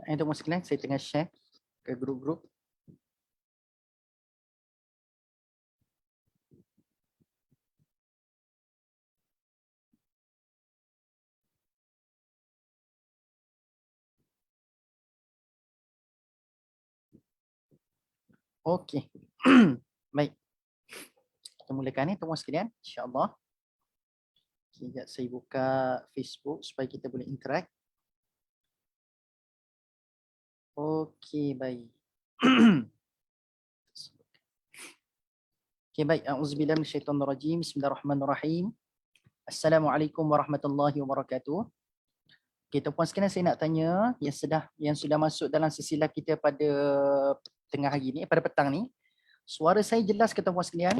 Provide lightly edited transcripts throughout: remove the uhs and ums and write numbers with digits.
Tuan sekalian, saya tengah share ke grup-grup. Okey. Baik. Kita mulakan tuan sekalian, insya-Allah. Sekejap saya buka Facebook supaya kita boleh interact. Okey, baik. Okey, baik. Auzubillahi minasyaitonirrajim. Bismillahirrahmanirrahim. Assalamualaikum warahmatullahi wabarakatuh. Okey, tuan sekalian, saya nak tanya yang sudah masuk dalam sesi live kita pada tengah hari ni, pada petang ni. Suara saya jelas ke tuan sekalian?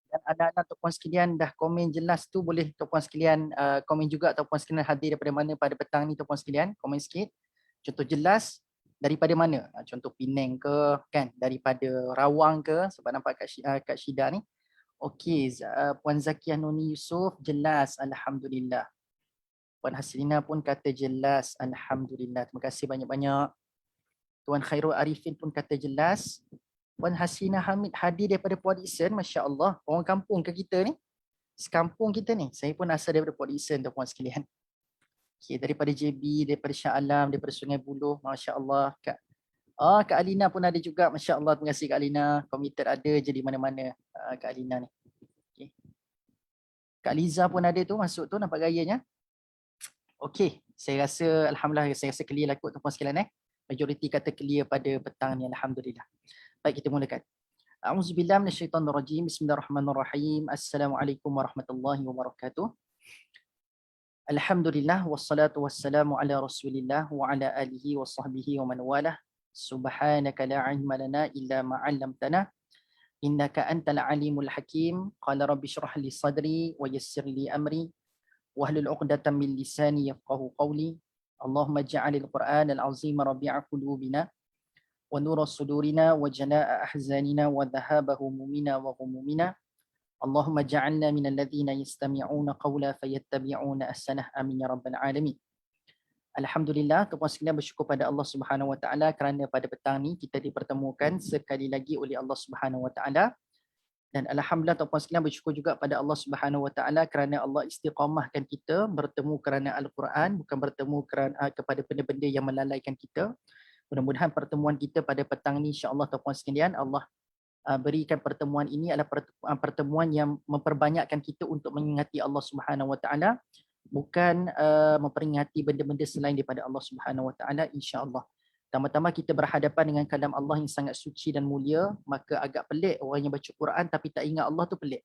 Dan anak-anak tuan sekalian dah komen jelas tu, boleh tuan sekalian komen juga tuan sekalian hadir daripada mana pada petang ni tuan sekalian, komen sikit. Contoh jelas daripada mana? Contoh Penang ke, kan? Daripada Rawang ke? Sebab nampak Kak Syida ni. Okey, Puan Zakiah Noni Yusof jelas, alhamdulillah. Puan Hasrina pun kata jelas, alhamdulillah. Terima kasih banyak-banyak. Tuan Khairul Arifin pun kata jelas. Puan Hasina Hamid hadir daripada Port Dickson, masya-Allah. Orang kampung ke kita ni? Sekampung kita ni. Saya pun asal daripada Port Dickson tuan sekalian. Okay, daripada JB, daripada Shah Alam, daripada Sungai Buloh, masya-Allah. Kak Alina pun ada juga, masya-Allah. Terima kasih Kak Alina. Committed ada je di mana-mana Kak Alina ni. Okay. Kak Liza pun ada tu, masuk tu, nampak gayanya. Okey, saya rasa alhamdulillah, saya rasa clear lah kot tuan sekalian . Majoriti kata clear pada petang ni, alhamdulillah. Baik, kita mulakan. A'udzubillahi minasyaitonirrajim. Bismillahirrahmanirrahim. Assalamualaikum warahmatullahi wabarakatuh. Alhamdulillah wassalatu wassalamu ala Rasulillah wa ala alihi wa sahbihi wa man walah. Subhanaka la ilma lana illa ma 'allamtana. Innaka antal alimul hakim. Qala rabbi shrah li sadri wa yassir li amri wahlul 'uqdatam min lisani yafqahu qawli. Allahumma ja'alil Qur'anal 'azima rabi'a qulubina wa nura sudurina wa janaa'a ahzanina wa dhahaba humumina wa ghumumina. Allahumma ja'alna minal ladzina yastami'una qawla fayattabi'una ahsanah. Amin ya rabbal alamin. Alhamdulillah, tuan sekalian bersyukur pada Allah Subhanahu wa taala kerana pada petang ni kita dipertemukan sekali lagi oleh Allah Subhanahu wa taala. Dan alhamdulillah tuan sekalian bersyukur juga pada Allah Subhanahu wa taala kerana Allah istiqamahkan kita bertemu kerana Al-Quran, bukan bertemu kerana kepada benda-benda yang melalaikan kita. Mudah-mudahan pertemuan kita pada petang ni insya-Allah tuan sekalian, Allah berikan pertemuan ini adalah pertemuan yang memperbanyakkan kita untuk mengingati Allah Subhanahu wa taala, bukan memperingati benda-benda selain daripada Allah Subhanahu wa taala, insya-Allah. Pertama-tama kita berhadapan dengan kalam Allah yang sangat suci dan mulia, maka agak pelik orang yang baca Quran tapi tak ingat Allah tu pelik.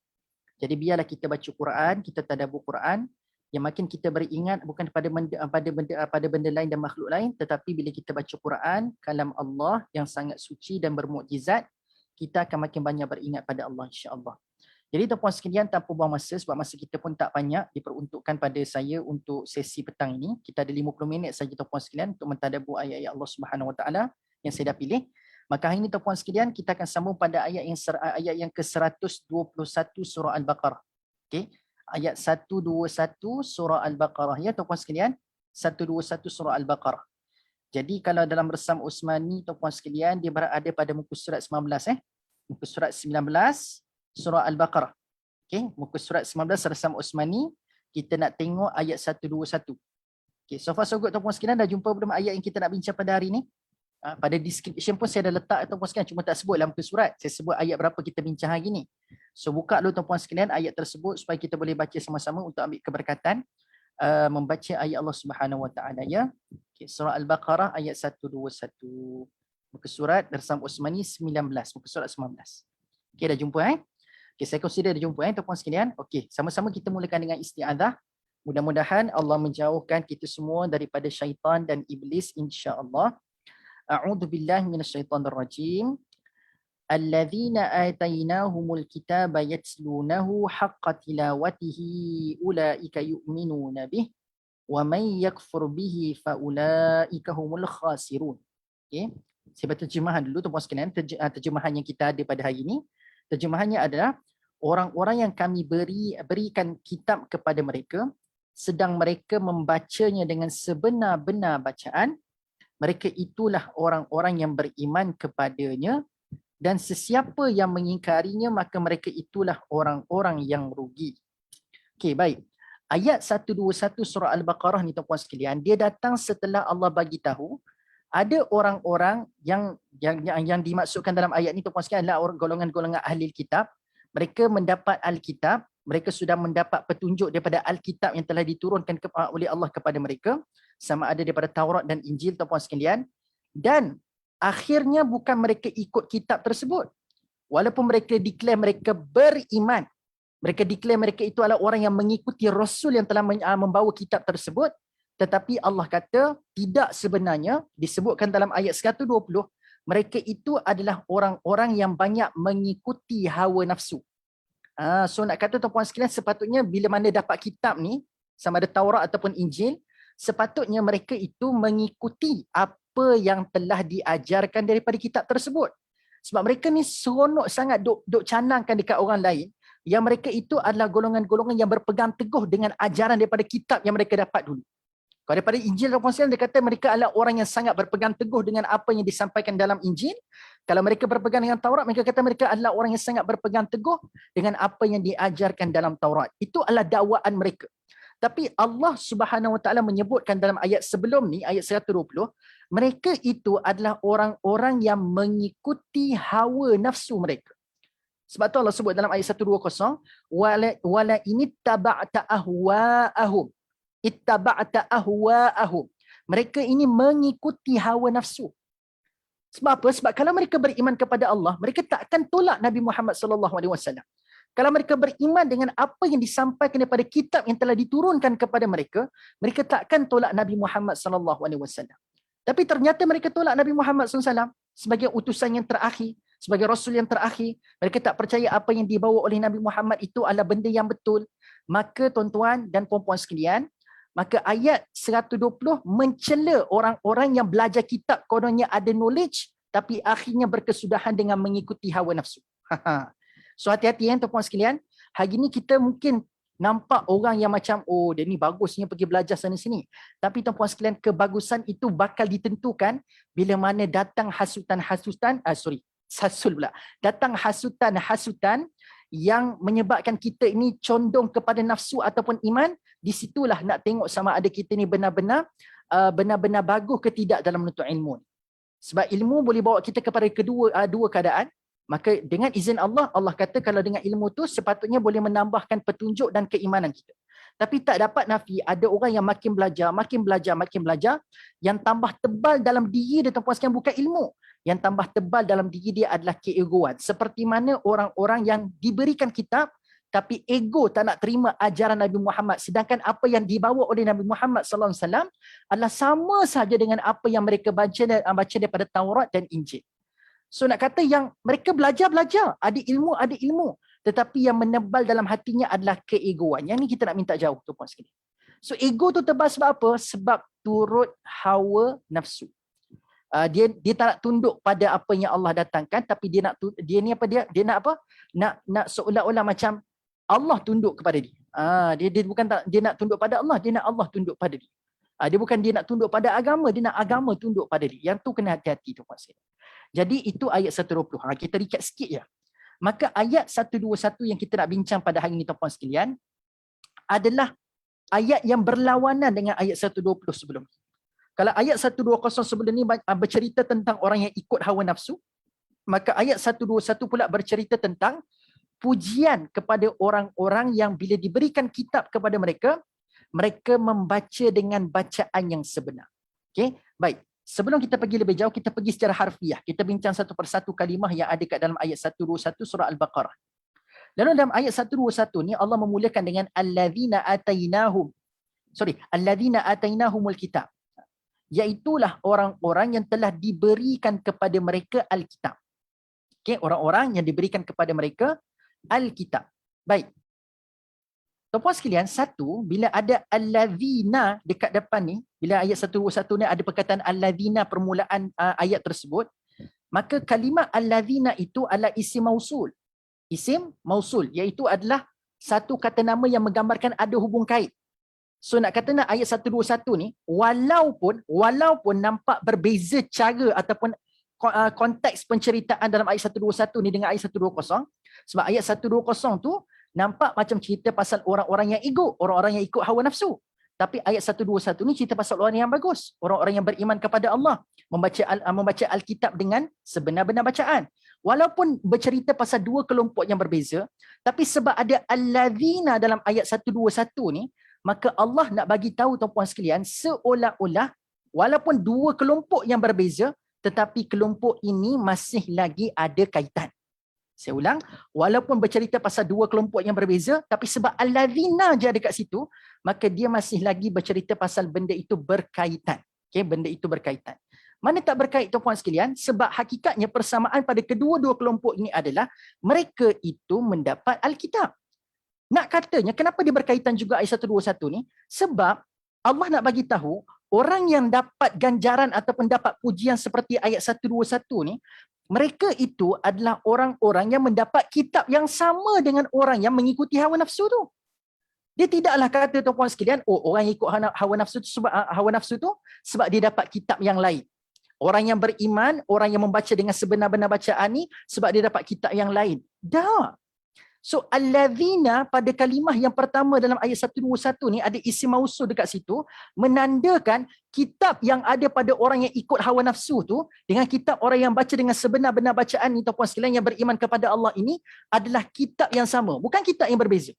Jadi biarlah kita baca Quran, kita tadabbur Quran, yang makin kita beringat bukan pada benda lain dan makhluk lain, tetapi bila kita baca Quran, kalam Allah yang sangat suci dan bermukjizat, kita akan makin banyak beringat pada Allah, insya-Allah. Jadi tuan-puan sekalian, tanpa buang masa sebab masa kita pun tak banyak diperuntukkan pada saya untuk sesi petang ini. Kita ada 50 minit saja tuan-puan sekalian untuk mentadabbur ayat-ayat Allah Subhanahu wa taala yang saya dah pilih. Maka hari ini tuan-puan sekalian, kita akan sambung pada ayat yang ke-121 surah Al-Baqarah. Okey. Ayat 121 surah Al-Baqarah ya tuan-puan sekalian. 121 surah Al-Baqarah. Jadi kalau dalam resam Osmani tuan-puan sekalian, dia berada pada muka surat 19 Muka surat 19 surah Al-Baqarah. Okey, muka surat 19 resam Osmani, kita nak tengok ayat 121. Okey, so far so good tuan-puan sekalian, dah jumpa belum ayat yang kita nak bincang pada hari ni? Pada description pun saya dah letak tuan-puan sekalian, cuma tak sebut dalam muka surat. Saya sebut ayat berapa kita bincang hari ni. So buka dulu tuan-puan sekalian ayat tersebut supaya kita boleh baca sama-sama untuk ambil keberkatan membaca ayat Allah Subhanahu wa taala ya. Okey, surah Al-Baqarah ayat 121. Muka surat resam Osmani 19, muka surat 19. Okey, dah jumpa Okey, saya consider dah jumpa tuan-puan sekalian. Okey, sama-sama kita mulakan dengan isti'adzah. Mudah-mudahan Allah menjauhkan kita semua daripada syaitan dan iblis, insya-Allah. A'udzubillahi minasyaitonirrajim. Alladzina atainahumul kitaba yatlunahu haqqa tilawatihi ulaika yu'minuna bih wa man yakfur bihi fa ulaika humul khasirun. Okey, saya baca terjemahan dulu tuan-puan sekalian. Terjemahan yang kita ada pada hari ini, terjemahannya adalah orang-orang yang kami berikan kitab kepada mereka sedang mereka membacanya dengan sebenar-benar bacaan, mereka itulah orang-orang yang beriman kepadanya, dan sesiapa yang mengingkarinya maka mereka itulah orang-orang yang rugi. Okey, baik. Ayat 121 surah Al-Baqarah ni tuan-puan sekalian, dia datang setelah Allah bagi tahu ada orang-orang yang dimaksudkan dalam ayat ni tuan-puan sekalian adalah golongan-golongan ahli kitab. Mereka mendapat Alkitab, mereka sudah mendapat petunjuk daripada Alkitab yang telah diturunkan oleh Allah kepada mereka, sama ada daripada Taurat dan Injil tuan-puan sekalian. Dan akhirnya bukan mereka ikut kitab tersebut. Walaupun mereka declare mereka beriman, mereka declare mereka itu adalah orang yang mengikuti Rasul yang telah membawa kitab tersebut, tetapi Allah kata tidak, sebenarnya disebutkan dalam ayat 120, mereka itu adalah orang-orang yang banyak mengikuti hawa nafsu. So nak kata tuan-puan sekalian, sepatutnya bila mana dapat kitab ni, sama ada Taurat ataupun Injil, sepatutnya mereka itu mengikuti apa yang telah diajarkan daripada kitab tersebut. Sebab mereka ni seronok sangat duk canangkan dekat orang lain yang mereka itu adalah golongan-golongan yang berpegang teguh dengan ajaran daripada kitab yang mereka dapat dulu. Kalau daripada Injil, dia kata mereka adalah orang yang sangat berpegang teguh dengan apa yang disampaikan dalam Injil. Kalau mereka berpegang dengan Taurat, mereka kata mereka adalah orang yang sangat berpegang teguh dengan apa yang diajarkan dalam Taurat. Itu adalah dakwaan mereka. Tapi Allah Subhanahu Wa Taala menyebutkan dalam ayat sebelum ni, ayat 120, mereka itu adalah orang-orang yang mengikuti hawa nafsu mereka. Sebab tu Allah sebut dalam ayat 120, wala ini taba'ta ahwa'ahum. Ittaba'ta ahwa'ahum. Mereka ini mengikuti hawa nafsu. Sebab apa? Sebab kalau mereka beriman kepada Allah, mereka tak akan tolak Nabi Muhammad sallallahu alaihi wasallam. Kalau mereka beriman dengan apa yang disampaikan daripada kitab yang telah diturunkan kepada mereka, mereka tak akan tolak Nabi Muhammad sallallahu alaihi wasallam. Tapi ternyata mereka tolak Nabi Muhammad sallallahu alaihi wasallam sebagai utusan yang terakhir, sebagai rasul yang terakhir. Mereka tak percaya apa yang dibawa oleh Nabi Muhammad itu adalah benda yang betul. Maka tuan-tuan dan puan-puan sekalian, maka ayat 120 mencela orang-orang yang belajar kitab, kononnya ada knowledge, tapi akhirnya berkesudahan dengan mengikuti hawa nafsu. So hati-hati tuan-puan sekalian. Hari ni kita mungkin nampak orang yang macam, oh dia ni bagusnya pergi belajar sana sini. Tapi tuan-puan sekalian, kebagusan itu bakal ditentukan bila mana datang hasutan-hasutan, datang hasutan-hasutan yang menyebabkan kita ini condong kepada nafsu ataupun iman. Disitulah nak tengok sama ada kita ni benar-benar bagus ke tidak dalam menuntut ilmu. Sebab ilmu boleh bawa kita kepada dua keadaan. Maka dengan izin Allah, Allah kata kalau dengan ilmu tu sepatutnya boleh menambahkan petunjuk dan keimanan kita. Tapi tak dapat nafi, ada orang yang makin belajar, yang tambah tebal dalam diri dia, tuan-puan sekalian, bukan ilmu. Yang tambah tebal dalam diri dia adalah keegoan. Seperti mana orang-orang yang diberikan kitab, tapi ego tak nak terima ajaran Nabi Muhammad. Sedangkan apa yang dibawa oleh Nabi Muhammad sallallahu alaihi wasallam adalah sama saja dengan apa yang mereka baca daripada Taurat dan Injil. So nak kata yang mereka belajar, ada ilmu. Tetapi yang menebal dalam hatinya adalah keegoan. Yang ni kita nak minta jauh tu puan sekalian. So ego tu tebal sebab apa? Sebab turut hawa nafsu. Dia tak nak tunduk pada apa yang Allah datangkan, tapi dia nak seolah-olah macam Allah tunduk kepada dia. Dia bukan dia nak tunduk pada Allah, dia nak Allah tunduk pada dia. Dia bukan dia nak tunduk pada agama, dia nak agama tunduk pada dia. Yang tu kena hati-hati tu puan sekalian. Jadi itu ayat 120. Kita recap sikit je. Maka ayat 121 yang kita nak bincang pada hari ini tuan-puan sekalian adalah ayat yang berlawanan dengan ayat 120 sebelum. Kalau ayat 120 sebelum ni bercerita tentang orang yang ikut hawa nafsu, maka ayat 121 pula bercerita tentang pujian kepada orang-orang yang bila diberikan kitab kepada mereka, mereka membaca dengan bacaan yang sebenar. Okey, baik. Sebelum kita pergi lebih jauh, kita pergi secara harfiah. Kita bincang satu persatu kalimah yang ada kat dalam ayat 121 surah Al-Baqarah. Lalu dalam ayat 121 ni Allah memulakan dengan allazina atainahumul kitab. Iaitulah orang-orang yang telah diberikan kepada mereka Alkitab. Okey, orang-orang yang diberikan kepada mereka Alkitab. Baik. Tuan-puan sekalian, satu, bila ada allazina dekat depan ni, bila ayat 121 ni ada perkataan allazina permulaan ayat tersebut, maka kalimah allazina itu adalah isim mausul. Isim mausul, iaitu adalah satu kata nama yang menggambarkan ada hubung kait. So nak kata nak ayat 121 ni, walaupun nampak berbeza cara ataupun konteks penceritaan dalam ayat 121 ni dengan ayat 120, sebab ayat 120 tu nampak macam cerita pasal orang-orang yang ego, orang-orang yang ikut hawa nafsu. Tapi ayat 121 ni cerita pasal orang yang bagus, orang-orang yang beriman kepada Allah, membaca Alkitab dengan sebenar-benar bacaan. Walaupun bercerita pasal dua kelompok yang berbeza, tapi sebab ada allazina dalam ayat 121 ni, maka Allah nak bagi tahu tuan-puan sekalian, seolah-olah walaupun dua kelompok yang berbeza, tetapi kelompok ini masih lagi ada kaitan. Saya ulang, walaupun bercerita pasal dua kelompok yang berbeza, tapi sebab allazina je ada kat situ, maka dia masih lagi bercerita pasal benda itu berkaitan. Okay, benda itu berkaitan. Mana tak berkait tuan-puan sekalian? Sebab hakikatnya persamaan pada kedua-dua kelompok ini adalah mereka itu mendapat Alkitab. Nak katanya, kenapa dia berkaitan juga ayat 121 ni? Sebab Allah nak bagi tahu, orang yang dapat ganjaran ataupun dapat pujian seperti ayat 121 ni, mereka itu adalah orang-orang yang mendapat kitab yang sama dengan orang yang mengikuti hawa nafsu tu. Dia tidaklah kata tuan-puan sekalian, oh orang yang ikut hawa nafsu tu sebab dia dapat kitab yang lain. Orang yang beriman, orang yang membaca dengan sebenar-benar bacaan ni sebab dia dapat kitab yang lain. Dah. So allazina pada kalimah yang pertama dalam ayat 121 ni ada isim mausul dekat situ, menandakan kitab yang ada pada orang yang ikut hawa nafsu tu dengan kitab orang yang baca dengan sebenar-benar bacaan ni tuan-puan sekalian yang beriman kepada Allah ini adalah kitab yang sama, bukan kitab yang berbeza.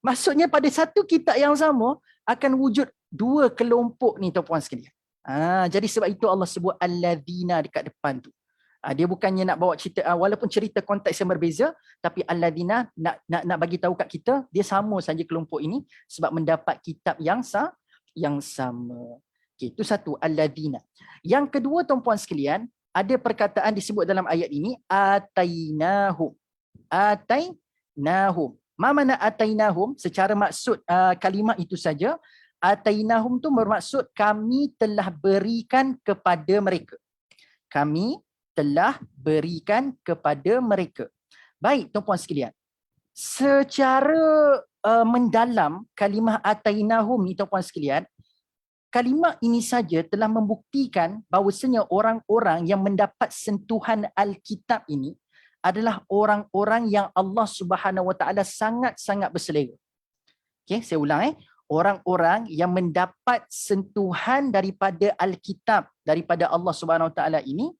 Maksudnya pada satu kitab yang sama akan wujud dua kelompok ni tuan-puan sekalian. Jadi sebab itu Allah sebut allazina dekat depan tu. Dia bukannya nak bawa cerita, walaupun cerita konteks yang berbeza, tapi alladzina nak bagi tahu kat kita, dia sama saja kelompok ini sebab mendapat kitab yang sama. Okay, itu satu, alladzina. Yang kedua tuan-puan sekalian, ada perkataan disebut dalam ayat ini, atainahum. Atainahum. Ma mana atainahum? Secara maksud kalimah itu saja, atainahum tu bermaksud kami telah berikan kepada mereka. Kami telah berikan kepada mereka. Baik tuan-puan sekalian. Secara mendalam kalimah atainahum ni tuan-puan sekalian, kalimah ini saja telah membuktikan bahawasanya orang-orang yang mendapat sentuhan Alkitab ini adalah orang-orang yang Allah Subhanahu Wa Taala sangat-sangat berselera. Okey, saya ulang orang-orang yang mendapat sentuhan daripada Alkitab daripada Allah Subhanahu Wa Taala ini,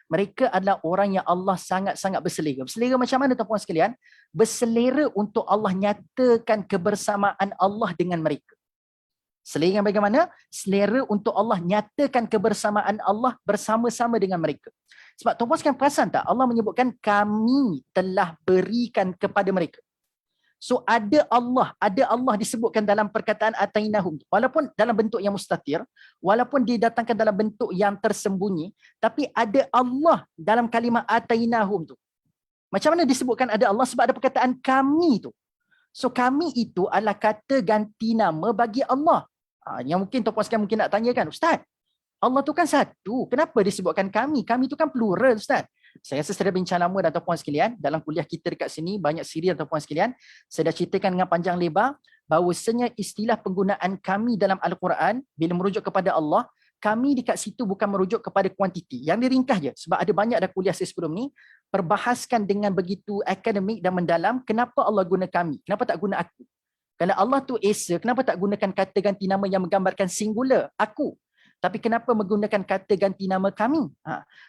mereka adalah orang yang Allah sangat-sangat berselera. Berselera macam mana tuan-puan sekalian? Berselera untuk Allah nyatakan kebersamaan Allah dengan mereka. Selera bagaimana? Selera untuk Allah nyatakan kebersamaan Allah bersama-sama dengan mereka. Sebab tuan-puan sekalian perasan tak? Allah menyebutkan kami telah berikan kepada mereka. So ada Allah disebutkan dalam perkataan atainahum. Walaupun dalam bentuk yang mustatir, walaupun didatangkan dalam bentuk yang tersembunyi, tapi ada Allah dalam kalimah atainahum tu. Macam mana disebutkan ada Allah? Sebab ada perkataan kami tu. So kami itu adalah kata ganti nama bagi Allah. Yang mungkin tuan-puan sekalian mungkin nak tanyakan, Ustaz, Allah tu kan satu, kenapa disebutkan kami? Kami tu kan plural, Ustaz. Saya rasa saya dah bincang lama dan tuan-puan sekalian, dalam kuliah kita dekat sini, banyak serial tuan-puan sekalian, saya dah ceritakan dengan panjang lebar, bahawasanya istilah penggunaan kami dalam Al-Quran, bila merujuk kepada Allah, kami dekat situ bukan merujuk kepada kuantiti. Yang diringkas je, sebab ada banyak dah kuliah saya sebelum ni, perbahaskan dengan begitu akademik dan mendalam, kenapa Allah guna kami? Kenapa tak guna aku? Kalau Allah tu Esa, kenapa tak gunakan kata ganti nama yang menggambarkan singular, aku? Tapi kenapa menggunakan kata ganti nama kami?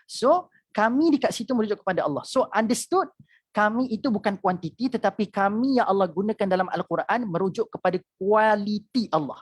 So, kami dekat situ merujuk kepada Allah. So, understood, kami itu bukan kuantiti, tetapi kami yang Allah gunakan dalam Al-Quran merujuk kepada kualiti Allah.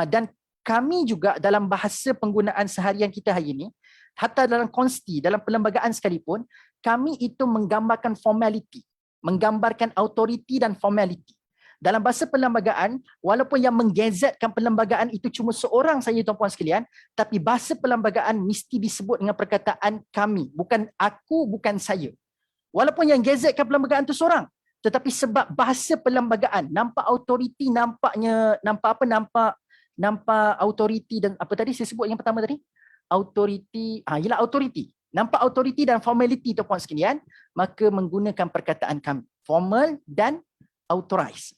Dan kami juga dalam bahasa penggunaan seharian kita hari ini, hatta dalam konsti, dalam perlembagaan sekalipun, kami itu menggambarkan formality, menggambarkan autoriti dan formality. Dalam bahasa perlembagaan, walaupun yang menggazetkan perlembagaan itu cuma seorang saja tuan-puan sekalian, tapi bahasa perlembagaan mesti disebut dengan perkataan kami, bukan aku, bukan saya. Walaupun yang gazetkan perlembagaan itu seorang, tetapi sebab bahasa perlembagaan, nampak autoriti, nampak autoriti dan apa tadi saya sebut yang pertama tadi? Autoriti, ialah autoriti. Nampak autoriti dan formality tuan-puan sekalian, maka menggunakan perkataan kami. Formal dan authorize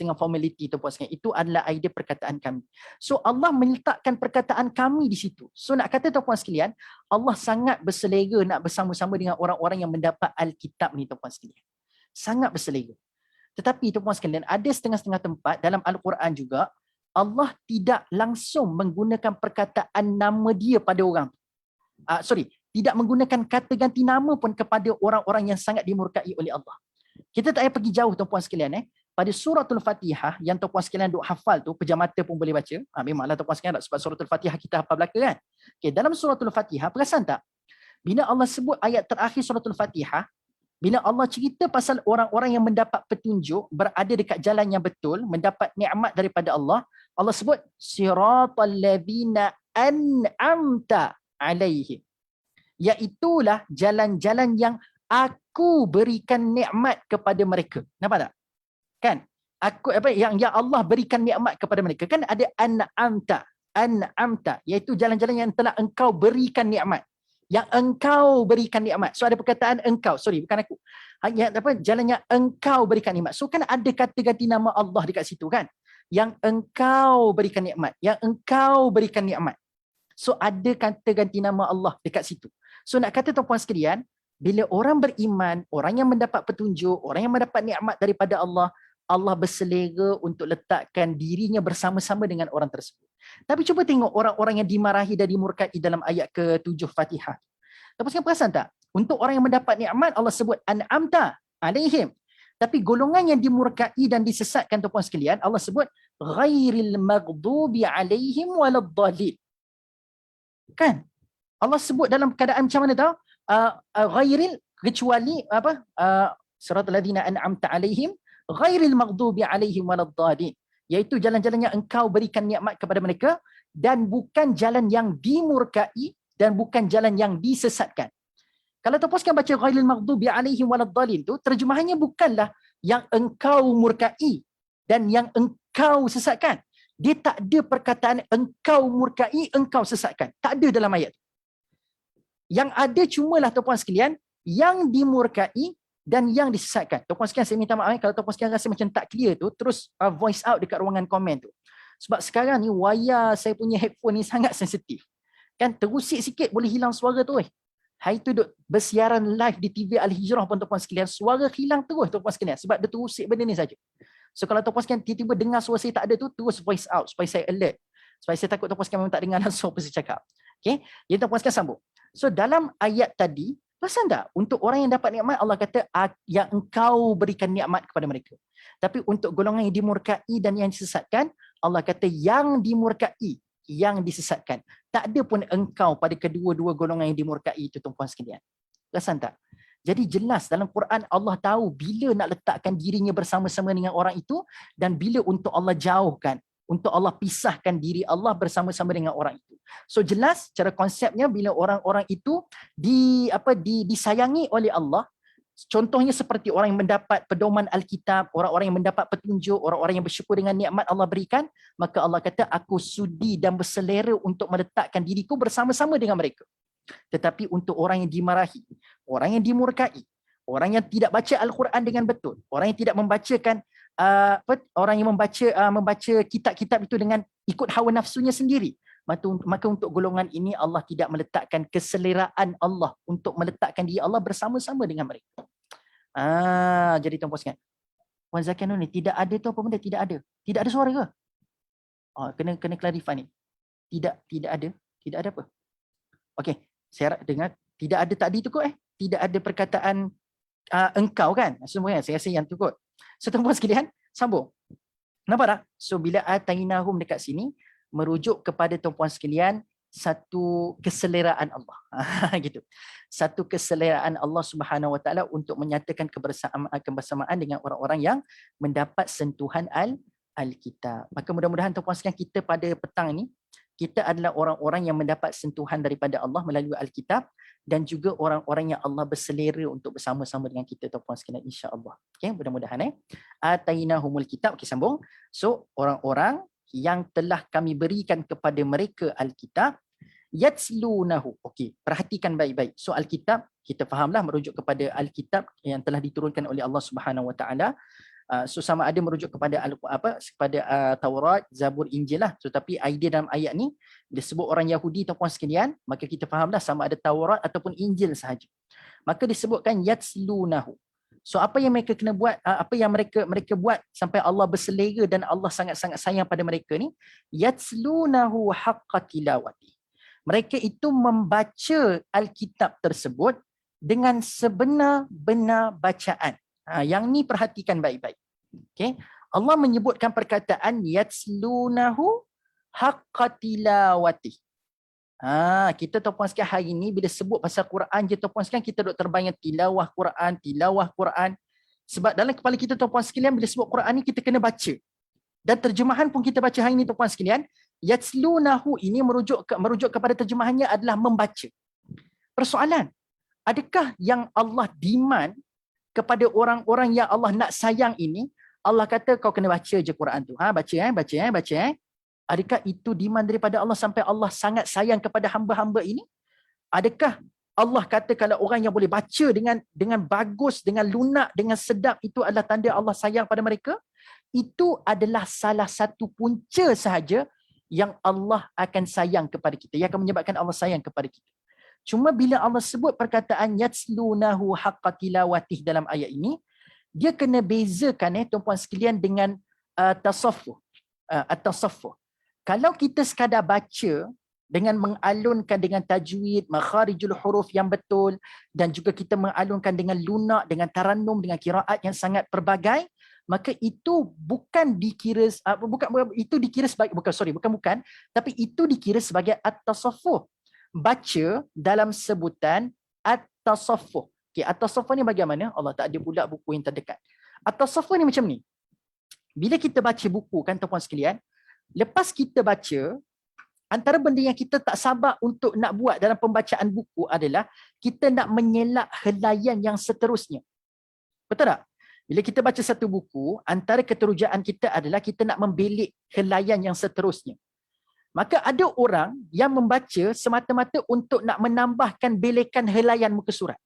dengan formality tu puan sekalian. Itu adalah idea perkataan kami. So Allah meletakkan perkataan kami di situ. So nak kata tuan-puan sekalian, Allah sangat berselera nak bersama-sama dengan orang-orang yang mendapat Alkitab ni tuan-puan sekalian. Sangat berselera. Tetapi tuan-puan sekalian, ada setengah-setengah tempat dalam Al-Quran juga Allah tidak langsung menggunakan perkataan nama dia pada orang. Tidak menggunakan kata ganti nama pun kepada orang-orang yang sangat dimurkai oleh Allah. Kita tak payah pergi jauh tuan-puan sekalian. Pada suratul Fatihah yang tuan-puan sekalian duk hafal tu, pejam mata pun boleh baca. Memanglah tuan-puan sekalian sebab suratul Fatihah kita hafal belaka kan. Okay, dalam suratul Fatihah, perasan tak? Bila Allah sebut ayat terakhir suratul Fatihah, bila Allah cerita pasal orang-orang yang mendapat petunjuk, berada dekat jalan yang betul, mendapat nikmat daripada Allah, Allah sebut siratal ladzina an'amta alaihim. Iaitulah jalan-jalan yang aku berikan nikmat kepada mereka. Nampak tak? Kan? Yang Allah berikan nikmat kepada mereka. Kan ada an'amta, iaitu jalan-jalan yang telah engkau berikan nikmat. Yang engkau berikan nikmat. So ada perkataan engkau. Sorry, bukan aku. Jalan yang engkau berikan nikmat. So kan ada kata ganti nama Allah dekat situ kan? Yang engkau berikan nikmat. Yang engkau berikan nikmat. So ada kata ganti nama Allah dekat situ. So nak kata tuan-puan sekalian, bila orang beriman, orang yang mendapat petunjuk, orang yang mendapat nikmat daripada Allah, Allah berselera untuk letakkan dirinya bersama-sama dengan orang tersebut. Tapi cuba tengok orang-orang yang dimarahi dan dimurkai dalam ayat ke-7 Fatihah. Tuan-puan perasan tak? Untuk orang yang mendapat nikmat, Allah sebut an'amta alaihim. Tapi golongan yang dimurkai dan disesatkan tuan-puan sekalian, Allah sebut ghairil maghdubi alaihim waladdallin. Kan? Allah sebut dalam keadaan macam mana tahu? Ghairil, kecuali siratal ladzina an'amta alaihim ghairil maghdubi alaihim waladdallin, iaitu jalan-jalan yang engkau berikan nikmat kepada mereka dan bukan jalan yang dimurkai dan bukan jalan yang disesatkan. Kalau tuan-puan sekalian baca ghairil maghdubi alaihim waladdallin tu, terjemahannya bukanlah yang engkau murkai dan yang engkau sesatkan. Dia tak ada perkataan engkau murkai, engkau sesatkan. Tak ada dalam ayat tu. Yang ada cumalah tuan-puan sekalian yang dimurkai dan yang disesatkan. Tuan-puan sekalian, saya minta maaf kalau tuan-puan sekalian rasa macam tak clear tu, terus voice out dekat ruangan komen tu. Sebab sekarang ni wayar saya punya headphone ni sangat sensitif. Kan terusik sikit boleh hilang suara tu. Hari tu duk bersiaran live di TV Al-Hijrah pun tuan-puan sekalian, suara hilang terus tuan-puan sekalian sebab dia terusik benda ni saja. So kalau tuan-puan sekalian tiba-tiba dengar suara saya tak ada tu, terus voice out supaya saya alert. Supaya saya takut tuan-puan sekalian memang tak dengar langsung apa saya cakap. Okay? Jadi tuan-puan sekalian sambung. So dalam ayat tadi, perasan tak? Untuk orang yang dapat nikmat, Allah kata yang engkau berikan nikmat kepada mereka. Tapi untuk golongan yang dimurkai dan yang disesatkan, Allah kata yang dimurkai, yang disesatkan. Tak ada pun engkau pada kedua-dua golongan yang dimurkai itu tuan-puan sekalian. Perasan tak? Jadi jelas dalam Quran Allah tahu bila nak letakkan dirinya bersama-sama dengan orang itu dan bila untuk Allah jauhkan, untuk Allah pisahkan diri Allah bersama-sama dengan orang itu. So jelas cara konsepnya bila orang-orang itu disayangi oleh Allah, contohnya seperti orang yang mendapat pedoman Alkitab, orang-orang yang mendapat petunjuk, orang-orang yang bersyukur dengan nikmat Allah berikan, maka Allah kata aku sudi dan berselera untuk meletakkan diriku bersama-sama dengan mereka. Tetapi untuk orang yang dimarahi, orang yang dimurkai, orang yang tidak baca Al-Quran dengan betul, orang yang tidak membacakan orang yang membaca kitab-kitab itu dengan ikut hawa nafsunya sendiri, maka untuk golongan ini Allah tidak meletakkan keseleraan Allah untuk meletakkan diri Allah bersama-sama dengan mereka. Jadi tuan-puan sekalian, Puan Zakian ni tidak ada tu apa benda? Tidak ada. Tidak ada suara ke? Kena clarify ni. Tidak ada. Tidak ada apa? Okey, saya harap dengar tidak ada tadi tu kot Tidak ada perkataan engkau kan? Semua kan? Saya rasa yang tu kot. So tuan-puan sekalian, sambung. Nampak tak? So bila atainahum dekat sini merujuk kepada tuan-puan sekalian satu keseleraan Allah. Gitu. Satu keseleraan Allah Subhanahu Wa Taala untuk menyatakan kebersamaan dengan orang-orang yang mendapat sentuhan Alkitab. Maka mudah-mudahan tuan-puan sekalian kita pada petang ini kita adalah orang-orang yang mendapat sentuhan daripada Allah melalui Alkitab dan juga orang-orang yang Allah berselera untuk bersama-sama dengan kita tuan-puan sekalian insya-Allah. Okey, mudah-mudahan atainahumul kitab. Okey, sambung. So orang-orang yang telah kami berikan kepada mereka Alkitab yatslunahu. Okey, perhatikan baik-baik. So Alkitab kita fahamlah merujuk kepada Alkitab yang telah diturunkan oleh Allah Subhanahu Wa Taala. So sama ada merujuk kepada kepada Taurat, Zabur, Injil lah. So tapi idea dalam ayat ni disebut orang Yahudi tuan-puan sekalian, maka kita fahamlah sama ada Taurat ataupun Injil sahaja. Maka disebutkan yatslunahu. So apa yang mereka kena buat, apa yang mereka buat sampai Allah berselera dan Allah sangat-sangat sayang pada mereka ni, yatslunahu haqqa tilawati. Mereka itu membaca Alkitab tersebut dengan sebenar-benar bacaan. Yang ni perhatikan baik-baik. Okay. Allah menyebutkan perkataan yatslunahu haqqa tilawati. Kita tuan-puan sekalian hari ni bila sebut pasal Quran je tuan-puan sekalian, kita duk terbayang tilawah Quran. Sebab dalam kepala kita tuan-puan sekalian bila sebut Quran ni kita kena baca. Dan terjemahan pun kita baca hari ni tuan-puan sekalian, yatslunahu ini merujuk kepada terjemahannya adalah membaca. Persoalan, adakah yang Allah demand kepada orang-orang yang Allah nak sayang ini, Allah kata kau kena baca je Quran tu. Baca. Adakah itu demand daripada Allah sampai Allah sangat sayang kepada hamba-hamba ini? Adakah Allah kata kalau orang yang boleh baca dengan bagus, dengan lunak, dengan sedap, itu adalah tanda Allah sayang pada mereka? Itu adalah salah satu punca sahaja yang Allah akan sayang kepada kita, yang akan menyebabkan Allah sayang kepada kita. Cuma bila Allah sebut perkataan yatslunahu haqqa tilawatih dalam ayat ini, dia kena bezakan tuan-puan sekalian dengan tasawwuf. At-tasawwuf. Kalau kita sekadar baca dengan mengalunkan dengan tajwid, makharijul huruf yang betul, dan juga kita mengalunkan dengan lunak, dengan tarannum, dengan qiraat yang sangat pelbagai, maka itu bukan dikira tapi itu dikira sebagai at-tasawwuf. Baca dalam sebutan at-tasawwuf. Okay, at-tasawwuf ni bagaimana? Allah tak ada pula buku yang terdekat. At-tasawwuf ni macam ni. Bila kita baca buku kan tuan-puan sekalian, lepas kita baca, antara benda yang kita tak sabar untuk nak buat dalam pembacaan buku adalah kita nak mengelak helaian yang seterusnya. Betul tak? Bila kita baca satu buku, antara keterujaan kita adalah kita nak membelik helaian yang seterusnya. Maka ada orang yang membaca semata-mata untuk nak menambahkan belekan helaian muka surat.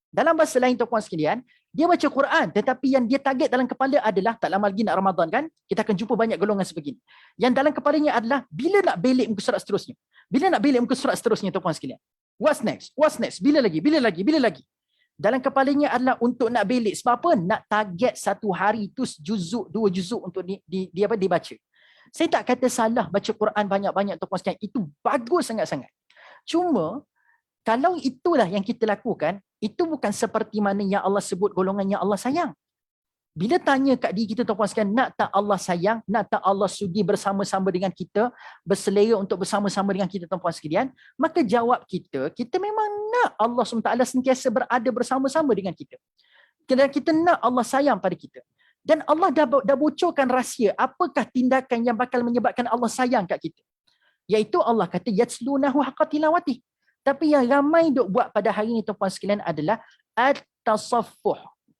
Dalam bahasa lain tuan-puan sekalian, dia baca Quran tetapi yang dia target dalam kepala adalah, tak lama lagi nak Ramadan kan, kita akan jumpa banyak golongan sebegini. Yang dalam kepalanya adalah bila nak belik muka surat seterusnya. Bila nak belik muka surat seterusnya tuan-puan sekalian. What's next? Bila lagi? Dalam kepalanya adalah untuk nak belik. Sebab apa? Nak target satu hari tu juzuk, 2 juzuk untuk dibaca. Saya tak kata salah baca Quran banyak-banyak tuan-puan sekalian. Itu bagus sangat-sangat. Cuma, kalau itulah yang kita lakukan, itu bukan seperti mana yang Allah sebut golongan yang Allah sayang. Bila tanya kat diri kita tuan-puan sekalian, nak tak Allah sayang, nak tak Allah sudi bersama-sama dengan kita, berselera untuk bersama-sama dengan kita tuan-puan sekalian, maka jawab kita memang nak Allah SWT sentiasa berada bersama-sama dengan kita. Dan kita nak Allah sayang pada kita. Dan Allah dah bocorkan rahsia apakah tindakan yang bakal menyebabkan Allah sayang kat kita. Iaitu Allah kata yatslunahu haqqa tilawati. Tapi yang ramai duk buat pada hari ini tuan-puan sekalian adalah at-tasaffuh.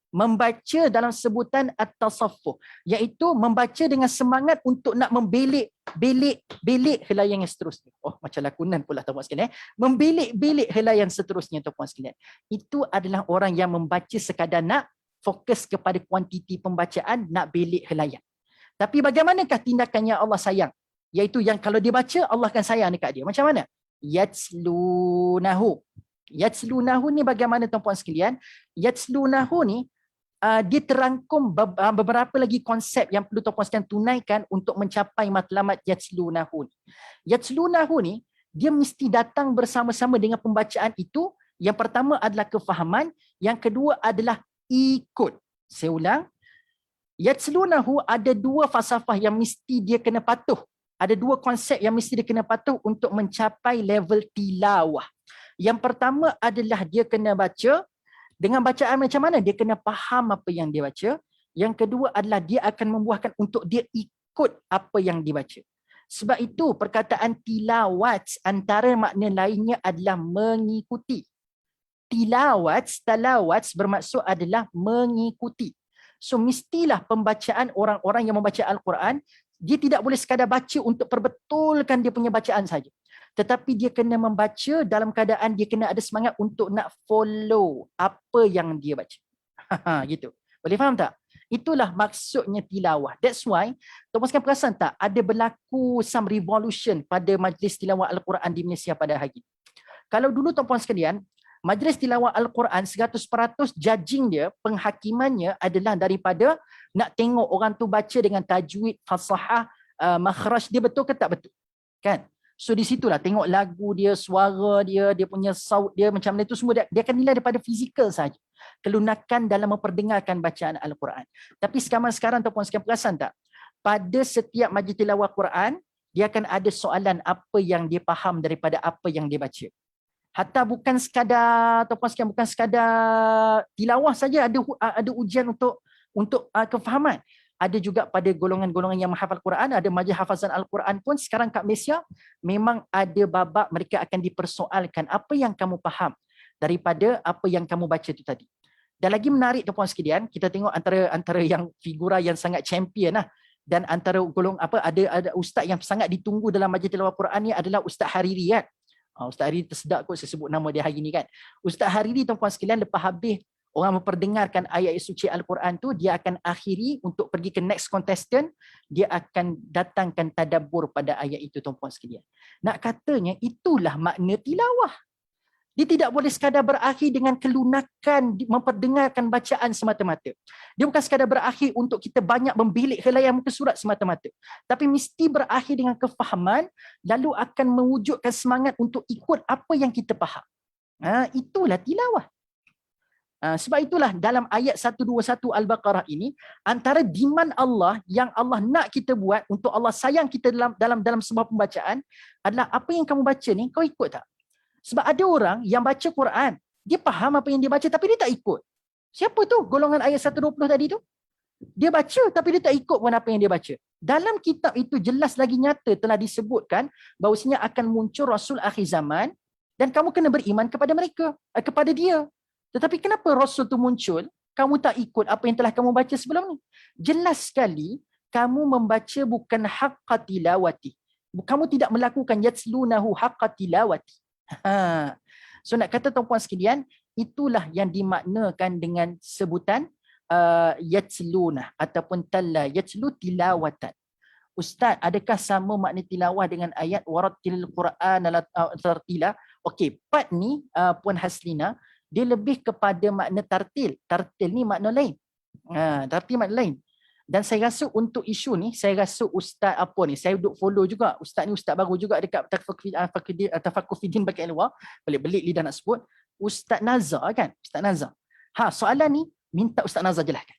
Membaca dalam sebutan at-tasaffuh, iaitu membaca dengan semangat untuk nak membelik helaian yang seterusnya. Oh, macam lakonan pula tuan-puan sekalian. Membelik helaian seterusnya tuan-puan sekalian. Itu adalah orang yang membaca sekadar nak fokus kepada kuantiti pembacaan, nak belik helaian. Tapi bagaimanakah tindakan yang Allah sayang? Iaitu yang kalau dia baca, Allah akan sayang dekat dia. Macam mana? Yatslunahu. Yatslunahu ni bagaimana tuan-puan sekalian? Yatslunahu ni dia terangkum beberapa lagi konsep yang perlu tuan-puan sekalian tunaikan untuk mencapai matlamat yatslunahu ni. Yatslunahu ni dia mesti datang bersama-sama dengan pembacaan itu. Yang pertama adalah kefahaman, yang kedua adalah ikut. Saya ulang. Yatslunahu ada 2 falsafah yang mesti dia kena patuh. Ada 2 konsep yang mesti dia kena patuh untuk mencapai level tilawah. Yang pertama adalah dia kena baca. Dengan bacaan macam mana? Dia kena faham apa yang dia baca. Yang kedua adalah dia akan membuahkan untuk dia ikut apa yang dibaca. Sebab itu perkataan tilawat antara makna lainnya adalah mengikuti. Talawat bermaksud adalah mengikuti. So mestilah pembacaan orang-orang yang membaca Al-Quran, dia tidak boleh sekadar baca untuk perbetulkan dia punya bacaan saja. Tetapi dia kena membaca dalam keadaan dia kena ada semangat untuk nak follow apa yang dia baca. Gitu. Boleh faham tak? Itulah maksudnya tilawah. That's why, tuan-tuan sekalian perasan tak, ada berlaku some revolution pada majlis tilawah Al-Quran di Malaysia pada hari ini. Kalau dulu tuan-tuan sekalian, majlis tilawah Al-Quran 100% judging dia, penghakimannya adalah daripada nak tengok orang tu baca dengan tajwid, fasahah, makhraj dia betul ke tak betul. Kan? So di situlah tengok lagu dia, suara dia, dia punya saut dia macam mana itu semua dia akan nilai daripada fizikal saja. Kelunakan dalam memperdengarkan bacaan Al-Quran. Tapi sekarang tuan-tuan sekalian perasan tak? Pada setiap majlis tilawah Quran, dia akan ada soalan apa yang dia faham daripada apa yang dia baca. Hatta bukan sekadar tuan-tuan sekalian, bukan sekadar tilawah saja ada ujian untuk kefahaman. Ada juga pada golongan-golongan yang menghafal Quran, ada majlis hafazan Al-Quran pun sekarang kat Malaysia memang ada babak mereka akan dipersoalkan apa yang kamu faham daripada apa yang kamu baca itu tadi. Dan lagi menarik tuan-puan sekalian, kita tengok antara yang figura yang sangat champion lah, dan antara ada ustaz yang sangat ditunggu dalam majlis tilawah Quran ni adalah Ustaz Hariri kan. Ustaz Hariri tersedak kot saya sebut nama dia hari ni kan. Ustaz Hariri tuan-puan sekalian, lepas habis orang memperdengarkan ayat suci Al-Quran tu, dia akan akhiri untuk pergi ke next contestant, dia akan datangkan tadabbur pada ayat itu tuan-puan sekalian. Nak katanya itulah makna tilawah. Dia tidak boleh sekadar berakhir dengan kelunakan memperdengarkan bacaan semata-mata. Dia bukan sekadar berakhir untuk kita banyak membilik helaian muka surat semata-mata. Tapi mesti berakhir dengan kefahaman, lalu akan mewujudkan semangat untuk ikut apa yang kita faham. Itulah tilawah. Sebab itulah dalam ayat 121 Al-Baqarah ini, antara demand Allah yang Allah nak kita buat untuk Allah sayang kita dalam sebuah pembacaan adalah apa yang kamu baca ni, kau ikut tak? Sebab ada orang yang baca Quran, dia faham apa yang dia baca tapi dia tak ikut. Siapa tu? Golongan ayat 120 tadi tu. Dia baca tapi dia tak ikut pun apa yang dia baca. Dalam kitab itu jelas lagi nyata telah disebutkan bahawasanya akan muncul Rasul akhir zaman dan kamu kena beriman kepada mereka, kepada dia. Tetapi kenapa Rasul tu muncul, kamu tak ikut apa yang telah kamu baca sebelum ni? Jelas sekali kamu membaca bukan haqqa tilawati. Kamu tidak melakukan yatslunahu haqqa tilawati. So nak kata tuan-puan sekalian, itulah yang dimaknakan dengan sebutan yatslunah ataupun talla yatslu tilawatan. Ustaz, adakah sama makna tilawah dengan ayat warattilil Quran tartila? Okey, part ni Puan Haslina, dia lebih kepada makna tartil. Tartil ni makna lain. Tartil makna lain. Dan saya rasa untuk isu ni, saya rasa Ustaz saya duduk follow juga. Ustaz ni Ustaz baru juga dekat Tafakuh Fiddin Baqi Al-Wa. Belit-belit lidah nak sebut. Ustaz Nazar kan? Ustaz Nazar. Soalan ni, minta Ustaz Nazar jelaskan.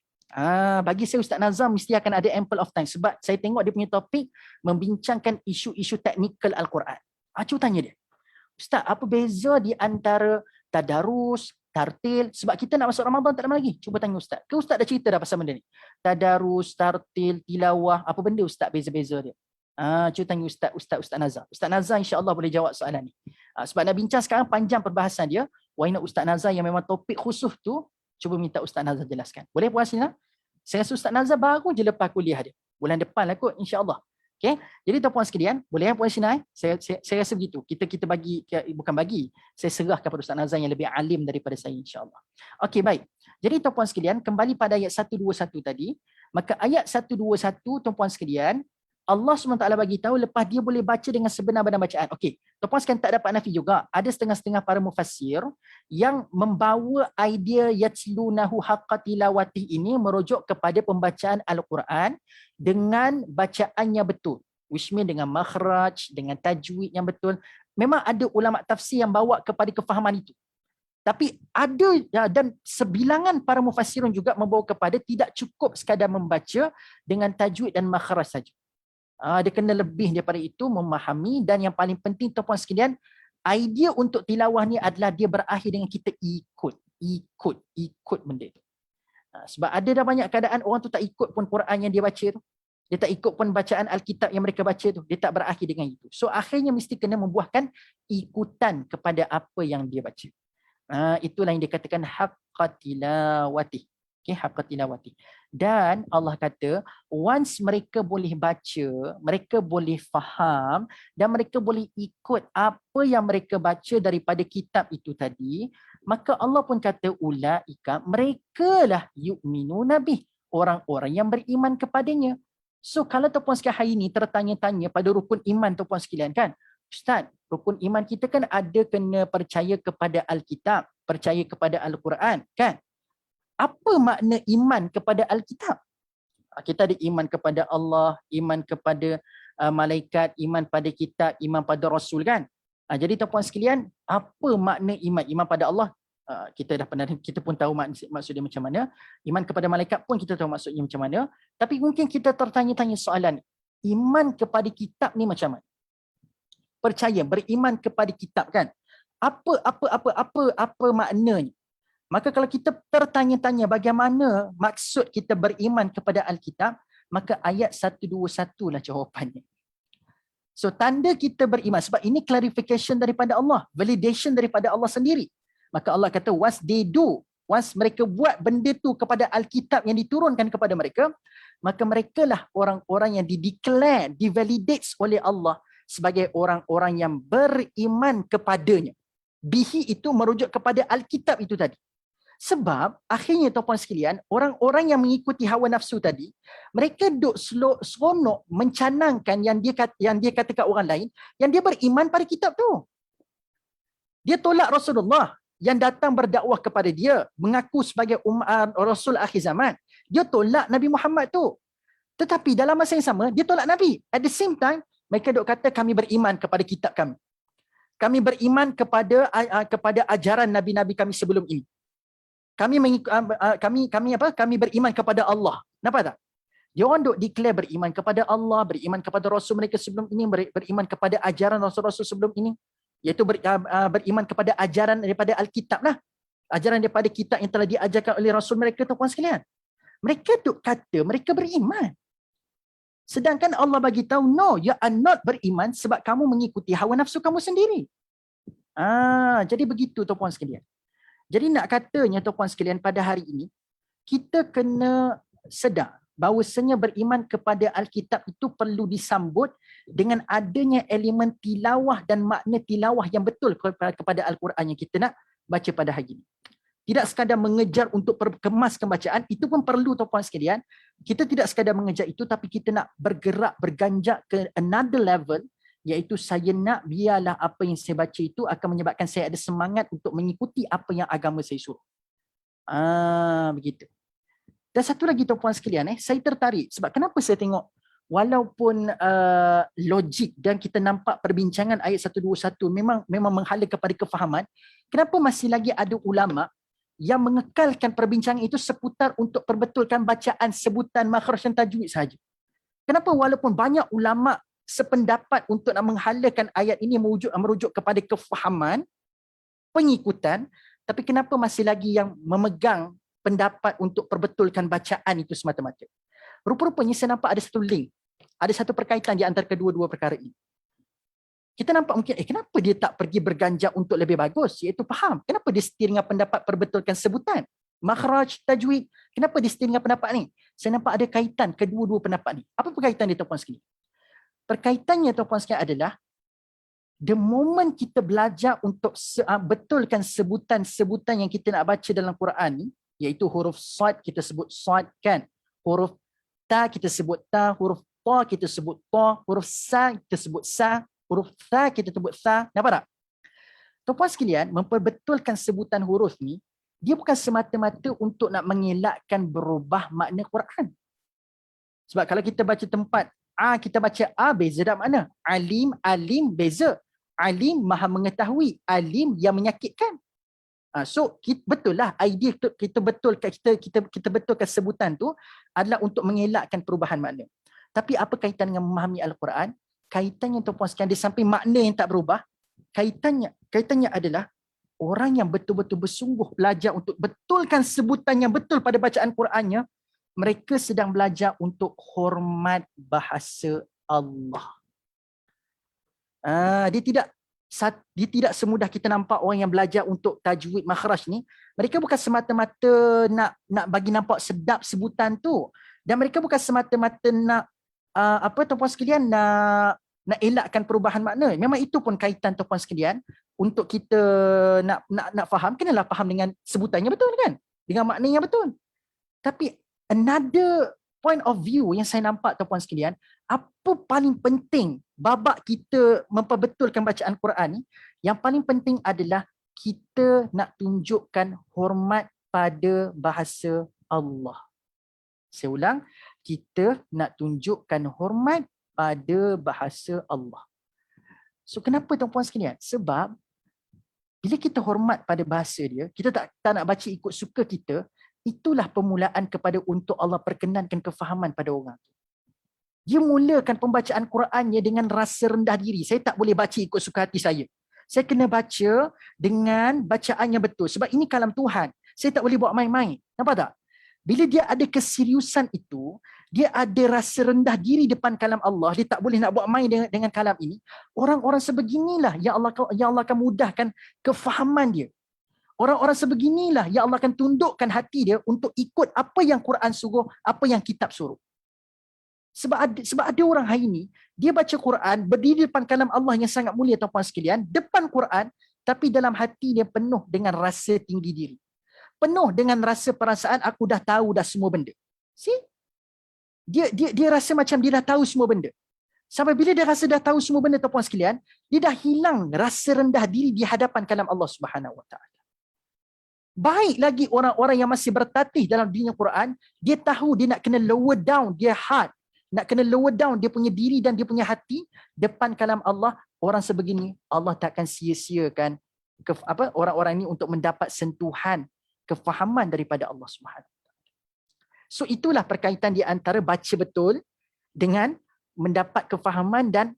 Bagi saya Ustaz Nazar mesti akan ada ample of time. Sebab saya tengok dia punya topik membincangkan isu-isu teknikal Al-Quran. Cuba tanya dia. Ustaz, apa beza di antara tadarus, tartil? Sebab kita nak masuk Ramadan tak lama lagi. Cuba tanya Ustaz. Ke Ustaz dah cerita dah pasal benda ni? Tadarus, tartil, tilawah, apa benda Ustaz beza-beza dia? Cuba tanya Ustaz Nazar. Ustaz Nazar insya-Allah boleh jawab soalan ni. Sebab nak bincang sekarang panjang perbahasan dia. Why not Ustaz Nazar yang memang topik khusus tu, cuba minta Ustaz Nazar jelaskan. Boleh Puan Haslina? Saya rasa Ustaz Nazar baru je lepas kuliah dia. Bulan depan lah kot insya-Allah. Okay. Jadi tuan-puan sekalian, boleh Puan Haslina? Saya rasa begitu. Kita bagi, bukan bagi, saya serahkan kepada Ustaz Nazar yang lebih alim daripada saya insya-Allah. Okey, baik. Jadi tuan-puan sekalian, kembali pada ayat 121 tadi, maka ayat 121 tuan-puan sekalian, Allah SWT bagi tahu lepas dia boleh baca dengan sebenar-benar bacaan. Okey, tuan-puan sekalian tak dapat nafi juga. Ada setengah-setengah para mufassir yang membawa idea yatslunahu haqqa tilawati ini merujuk kepada pembacaan Al-Quran dengan bacaan yang betul. Which mean dengan makhraj, dengan tajwid yang betul. Memang ada ulama tafsir yang bawa kepada kefahaman itu. Tapi ada dan sebilangan para mufassirun juga membawa kepada tidak cukup sekadar membaca dengan tajwid dan makhraj saja. Dia kena lebih daripada itu memahami, dan yang paling penting tuan-puan sekalian, idea untuk tilawah ni adalah dia berakhir dengan kita ikut benda itu. Sebab ada dah banyak keadaan orang tu tak ikut pun Quran yang dia baca tu. Dia tak ikut pun bacaan Alkitab yang mereka baca tu. Dia tak berakhir dengan itu. So akhirnya mesti kena membuahkan ikutan kepada apa yang dia baca. Itulah yang dikatakan haqqa tilawati. Okay, haqqa tilawati. Dan Allah kata, once mereka boleh baca, mereka boleh faham dan mereka boleh ikut apa yang mereka baca daripada kitab itu tadi, maka Allah pun kata ulaika, mereka lah yu'minu nabi. orang-orang yang beriman kepadanya. So kalau tuan-puan sekalian hari ini tertanya-tanya pada rukun iman tuan-puan sekalian kan, Ustaz, rukun iman kita kan ada kena percaya kepada Alkitab, percaya kepada Al-Quran kan? Apa makna iman kepada Alkitab? Kita ada iman kepada Allah, iman kepada malaikat, iman pada kitab, iman pada Rasul kan? Jadi tuan-puan sekalian, apa makna iman? Iman pada Allah, kita dah pernah, kita pun tahu maksudnya macam mana. Iman kepada malaikat pun kita tahu maksudnya macam mana. Tapi mungkin kita tertanya-tanya soalan, iman kepada kitab ni macam mana? Percaya, beriman kepada kitab kan? Apa maknanya? Maka kalau kita tertanya-tanya bagaimana maksud kita beriman kepada Alkitab, maka ayat 121 lah jawapannya. So tanda kita beriman, sebab ini clarification daripada Allah, validation daripada Allah sendiri. Maka Allah kata, once they do, once mereka buat benda tu kepada Alkitab yang diturunkan kepada mereka, maka mereka lah orang-orang yang dideclare, divalidates oleh Allah sebagai orang-orang yang beriman kepadanya. Bihi itu merujuk kepada Alkitab itu tadi. Sebab akhirnya tuan-puan sekalian, orang-orang yang mengikuti hawa nafsu tadi, mereka duk seronok mencanangkan yang dia kata kat orang lain, yang dia beriman pada kitab tu. Dia tolak Rasulullah yang datang berdakwah kepada dia, mengaku sebagai Rasul akhir zaman. Dia tolak Nabi Muhammad tu. Tetapi dalam masa yang sama, dia tolak Nabi. At the same time, mereka duk kata kami beriman kepada kitab kami. Kami beriman kepada ajaran nabi-nabi kami sebelum ini. Kami beriman kepada Allah. Nampak tak? Dia orang duk declare beriman kepada Allah, beriman kepada Rasul mereka sebelum ini, beriman kepada ajaran Rasul-Rasul sebelum ini, iaitu beriman kepada ajaran daripada Alkitab lah. Ajaran daripada kitab yang telah diajarkan oleh Rasul mereka, tuan-puan sekalian. Mereka duk kata mereka beriman. Sedangkan Allah bagi tahu, no, you are not beriman sebab kamu mengikuti hawa nafsu kamu sendiri. Jadi begitu tuan-puan sekalian. Jadi nak katanya tuan-puan sekalian, pada hari ini kita kena sedar bahawasanya beriman kepada Alkitab itu perlu disambut dengan adanya elemen tilawah dan makna tilawah yang betul kepada Al-Quran yang kita nak baca pada hari ini. Tidak sekadar mengejar untuk kemaskan bacaan, itu pun perlu tuan-puan sekalian. Kita tidak sekadar mengejar itu, tapi kita nak bergerak, berganjak ke another level, iaitu saya nak biarlah apa yang saya baca itu akan menyebabkan saya ada semangat untuk mengikuti apa yang agama saya suruh. Begitu. Dan satu lagi tuan-puan sekalian, saya tertarik sebab kenapa saya tengok walaupun logik dan kita nampak perbincangan ayat 121 memang menghala kepada kefahaman, kenapa masih lagi ada ulama yang mengekalkan perbincangan itu seputar untuk perbetulkan bacaan sebutan makhraj dan tajwid sahaja? Kenapa walaupun banyak ulama sependapat untuk nak menghalakan ayat ini merujuk kepada kefahaman, pengikutan, tapi kenapa masih lagi yang memegang pendapat untuk perbetulkan bacaan itu semata-mata? Rupa-rupanya saya nampak ada satu link, ada satu perkaitan di antara kedua-dua perkara ini. Kita nampak mungkin, kenapa dia tak pergi berganjak untuk lebih bagus, iaitu faham. Kenapa dia setir dengan pendapat perbetulkan sebutan? Makhraj, tajwid, kenapa dia setir dengan pendapat ni? Saya nampak ada kaitan kedua-dua pendapat ni. Apa perkaitan dia tuan-puan sekalian? Perkaitannya tuan-puan sekalian adalah the moment kita belajar untuk betulkan sebutan-sebutan yang kita nak baca dalam Quran ni, iaitu huruf sad kita sebut sad kan, huruf ta kita sebut ta, huruf ta kita sebut ta, huruf sa kita sebut sa, huruf tha kita sebut tha. Nampak tak? Tuan-puan sekalian, memperbetulkan sebutan huruf ni, dia bukan semata-mata untuk nak mengelakkan berubah makna Quran. Sebab kalau kita baca tempat kita baca beza dah mana? Alim, beza. Alim maha mengetahui, alim yang menyakitkan. So betul lah idea kita betulkan sebutan tu adalah untuk mengelakkan perubahan makna. Tapi apa kaitan dengan memahami Al-Quran? Kaitannya tuan-puan sekalian, di samping makna yang tak berubah, kaitannya adalah orang yang betul-betul bersungguh belajar untuk betulkan sebutan yang betul pada bacaan Qurannya, mereka sedang belajar untuk hormat bahasa Allah. Dia tidak semudah kita nampak orang yang belajar untuk tajwid makhraj ni. Mereka bukan semata-mata nak bagi nampak sedap sebutan tu, dan mereka bukan semata-mata nak tuan-puan sekalian, nak elakkan perubahan makna. Memang itu pun kaitan tuan-puan sekalian, untuk kita nak faham, kenalah faham dengan sebutannya betul kan, dengan maknanya betul. Tapi another point of view yang saya nampak tuan-puan sekalian, apa paling penting babak kita memperbetulkan bacaan Quran ni, yang paling penting adalah kita nak tunjukkan hormat pada bahasa Allah. Saya ulang, kita nak tunjukkan hormat pada bahasa Allah. So kenapa tuan-puan sekalian? Sebab bila kita hormat pada bahasa dia, kita tak nak baca ikut suka kita, itulah permulaan kepada untuk Allah perkenankan kefahaman pada orang tu. Dia mulakan pembacaan Qurannya dengan rasa rendah diri. Saya tak boleh baca ikut suka hati saya. Saya kena baca dengan bacaan yang betul. Sebab ini kalam Tuhan. Saya tak boleh buat main-main. Nampak tak? Bila dia ada keseriusan itu, dia ada rasa rendah diri depan kalam Allah, dia tak boleh nak buat main dengan kalam ini. Orang-orang sebeginilah yang Allah akan mudahkan kefahaman dia. Orang-orang sebeginilah yang Allah akan tundukkan hati dia untuk ikut apa yang Quran suruh, apa yang kitab suruh. Sebab ada orang hari ini, dia baca Quran, berdiri depan kalam Allah yang sangat mulia tuan-puan sekalian, depan Quran, tapi dalam hati dia penuh dengan rasa tinggi diri. Penuh dengan rasa perasaan aku dah tahu dah semua benda. See? Dia rasa macam dia dah tahu semua benda. Sampai bila dia rasa dah tahu semua benda tuan-puan sekalian, dia dah hilang rasa rendah diri di hadapan kalam Allah Subhanahu Wa Taala. Baik lagi orang-orang yang masih bertatih dalam dunia Quran, dia tahu dia nak kena lower down dia heart, nak kena lower down dia punya diri dan dia punya hati depan kalam Allah. Orang sebegini Allah takkan sia-siakan orang-orang ini untuk mendapat sentuhan kefahaman daripada Allah Subhanahu Wa Taala. So itulah perkaitan di antara baca betul dengan mendapat kefahaman dan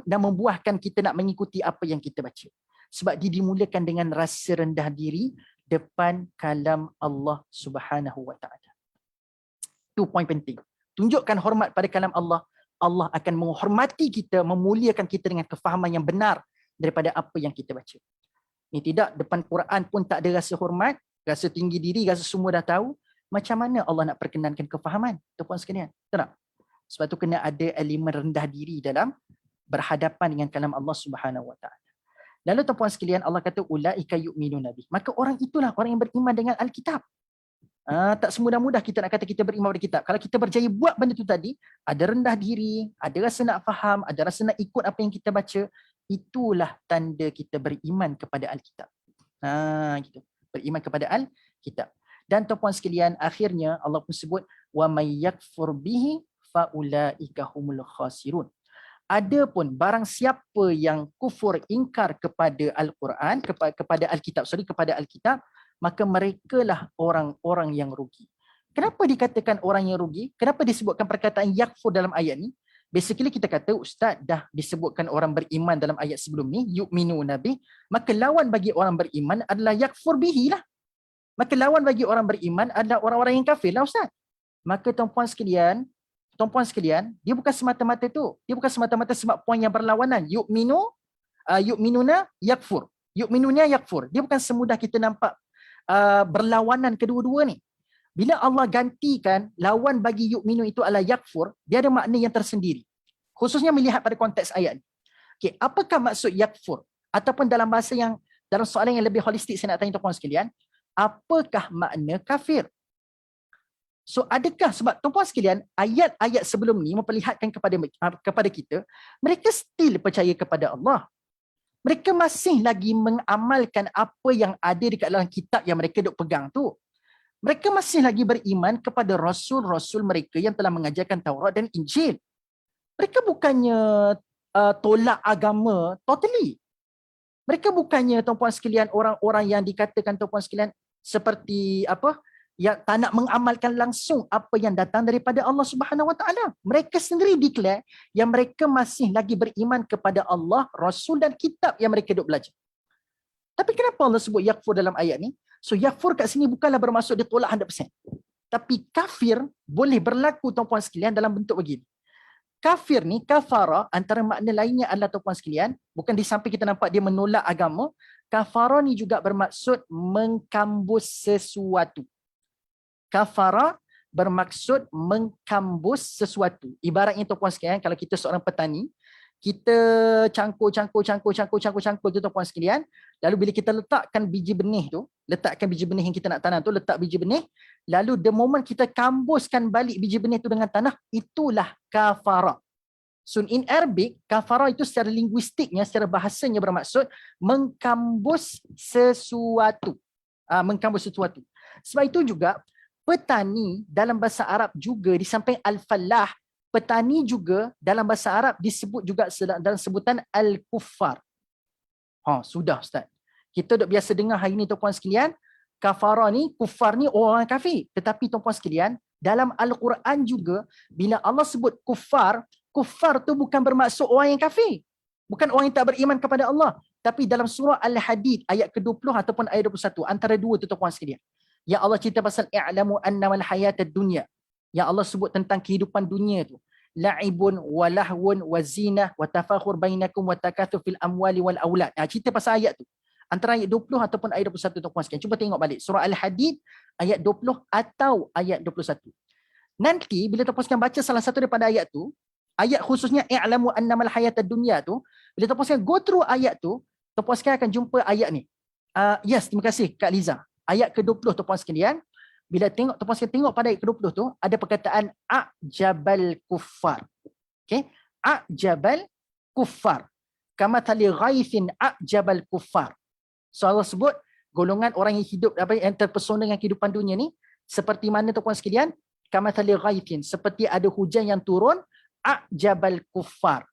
membuahkan kita nak mengikuti apa yang kita baca. Sebab dia dimulakan dengan rasa rendah diri depan kalam Allah Subhanahu Wa Taala. Itu poin penting. Tunjukkan hormat pada kalam Allah. Allah akan menghormati kita, memuliakan kita dengan kefahaman yang benar daripada apa yang kita baca. Ini tidak, depan Quran pun tak ada rasa hormat, rasa tinggi diri, rasa semua dah tahu. Macam mana Allah nak perkenankan kefahaman? Tuan-puan sekalian, betul tak? Sebab tu kena ada elemen rendah diri dalam berhadapan dengan kalam Allah Subhanahu Wa Taala. Lalu tuan-puan sekalian, Allah kata ulaika yu'minuna bih. Maka orang itulah orang yang beriman dengan Alkitab. Tak semudah-mudah kita nak kata kita beriman pada kitab. Kalau kita berjaya buat benda tu tadi, ada rendah diri, ada rasa nak faham, ada rasa nak ikut apa yang kita baca, itulah tanda kita beriman kepada Alkitab. Gitu. Beriman kepada Alkitab. Dan tuan-puan sekalian, akhirnya Allah pun sebut wa may yakfur bihi fa ulaika humul khasirun. Adapun barang siapa yang kufur ingkar kepada Al-Quran, kepada Alkitab, kepada Alkitab, maka merekalah orang-orang yang rugi. Kenapa dikatakan orang yang rugi? Kenapa disebutkan perkataan yakfur dalam ayat ni? Basically kita kata, Ustaz dah disebutkan orang beriman dalam ayat sebelum ni, yu'minu nabi, maka lawan bagi orang beriman adalah yakfur bihi lah. Maka lawan bagi orang beriman adalah orang-orang yang kafir lah Ustaz. Maka tuan-puan sekalian, dia bukan semata-mata tu. Dia bukan semata-mata sebab poin yang berlawanan. Yu'minuna yakfur. Yu'minunya yakfur. Dia bukan semudah kita nampak berlawanan kedua-dua ni. Bila Allah gantikan lawan bagi yu'minu itu adalah yakfur, dia ada makna yang tersendiri. Khususnya melihat pada konteks ayat ni. Okay, apakah maksud yakfur? Ataupun dalam soalan yang lebih holistik saya nak tanya tuan-puan sekalian, apakah makna kafir? So adakah, sebab tuan-puan sekalian, ayat-ayat sebelum ni memperlihatkan kepada kita, mereka still percaya kepada Allah. Mereka masih lagi mengamalkan apa yang ada dekat dalam kitab yang mereka duk pegang tu. Mereka masih lagi beriman kepada rasul-rasul mereka yang telah mengajarkan Taurat dan Injil. Mereka bukannya tolak agama totally. Mereka bukannya tuan-puan sekalian orang-orang yang dikatakan tuan-puan sekalian seperti yang tak nak mengamalkan langsung apa yang datang daripada Allah Subhanahu Wa Taala. Mereka sendiri declare yang mereka masih lagi beriman kepada Allah, Rasul dan kitab yang mereka duk belajar. Tapi kenapa Allah sebut yakfur dalam ayat ni? So yakfur kat sini bukanlah bermaksud dia tolak 100%. Tapi kafir boleh berlaku tuan-puan sekalian dalam bentuk begini. Kafir ni, kafara, antara makna lainnya adalah tuan-puan sekalian, bukan di samping kita nampak dia menolak agama, kafara ni juga bermaksud mengkambus sesuatu. Kafara bermaksud mengkambus sesuatu. Ibaratnya tuan-puan sekalian, kalau kita seorang petani, kita cangkul tu tuan-puan sekalian. Lalu bila kita letakkan biji benih tu, letakkan biji benih yang kita nak tanam tu, letak biji benih, lalu the moment kita kambuskan balik biji benih tu dengan tanah, itulah kafara. So in Arabic, kafara itu secara linguistiknya, secara bahasanya bermaksud mengkambus sesuatu. Mengkambus sesuatu. Sebab itu juga petani dalam bahasa Arab juga di samping al-fallah, petani juga dalam bahasa Arab disebut juga dalam sebutan al-kuffar. Sudah Ustaz. Kita dah biasa dengar hari ni tuan-puan sekalian, kafara ni, kuffar ni orang kafir. Tetapi tuan-puan sekalian, dalam Al-Quran juga, bila Allah sebut kuffar, kuffar tu bukan bermaksud orang yang kafir. Bukan orang yang tak beriman kepada Allah. Tapi dalam surah Al-Hadid ayat ke-20 ataupun ayat 21, antara dua tu tuan-puan sekalian. Ya Allah cerita pasal i'lamu annamal hayatad dunya. Yang Allah sebut tentang kehidupan dunia tu. La'ibun wa lahwun wa zinah wa tafakhur bainakum wa takatsur fil amwali wal aulad. Cerita pasal ayat tu. Antara ayat 20 ataupun ayat 21 tuan-puan sekalian. Cuba tengok balik. Surah Al-Hadid ayat 20 atau ayat 21. Nanti bila tuan-puan sekalian baca salah satu daripada ayat tu, ayat khususnya i'lamu annamal hayatad dunya tu, bila tuan-puan sekalian go through ayat tu, tuan-puan sekalian akan jumpa ayat ni. Yes, terima kasih Kak Liza. Ayat ke-20 tuan-puan sekalian. Bila tuan-puan sekalian tengok pada ayat ke-20 tu, ada perkataan a'jabal kuffar. Okay? A'jabal kuffar. Kamathali ghaithin a'jabal kuffar. So Allah sebut golongan orang yang hidup yang terpesona dengan kehidupan dunia ni seperti mana tuan-puan sekalian? Kamathali ghaithin, seperti ada hujan yang turun, a'jabal kuffar.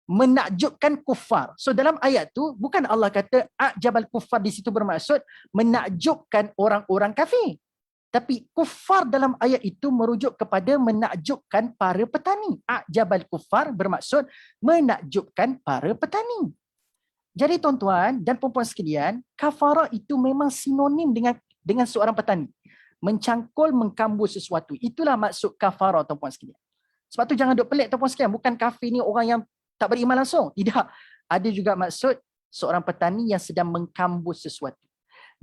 Menakjubkan kufar. So dalam ayat tu bukan Allah kata a'jabal kuffar di situ bermaksud menakjubkan orang-orang kafir. Tapi kufar dalam ayat itu merujuk kepada menakjubkan para petani. A'jabal kuffar bermaksud menakjubkan para petani. Jadi tuan-tuan dan puan-puan sekalian, kafara itu memang sinonim dengan seorang petani. Mencangkul, mengkambus sesuatu. Itulah maksud kafara tuan-puan sekalian. Sebab tu jangan duk pelik tuan-puan sekalian. Bukan kafir ni orang yang tak beriman langsung. Tidak. Ada juga maksud seorang petani yang sedang mengkambus sesuatu.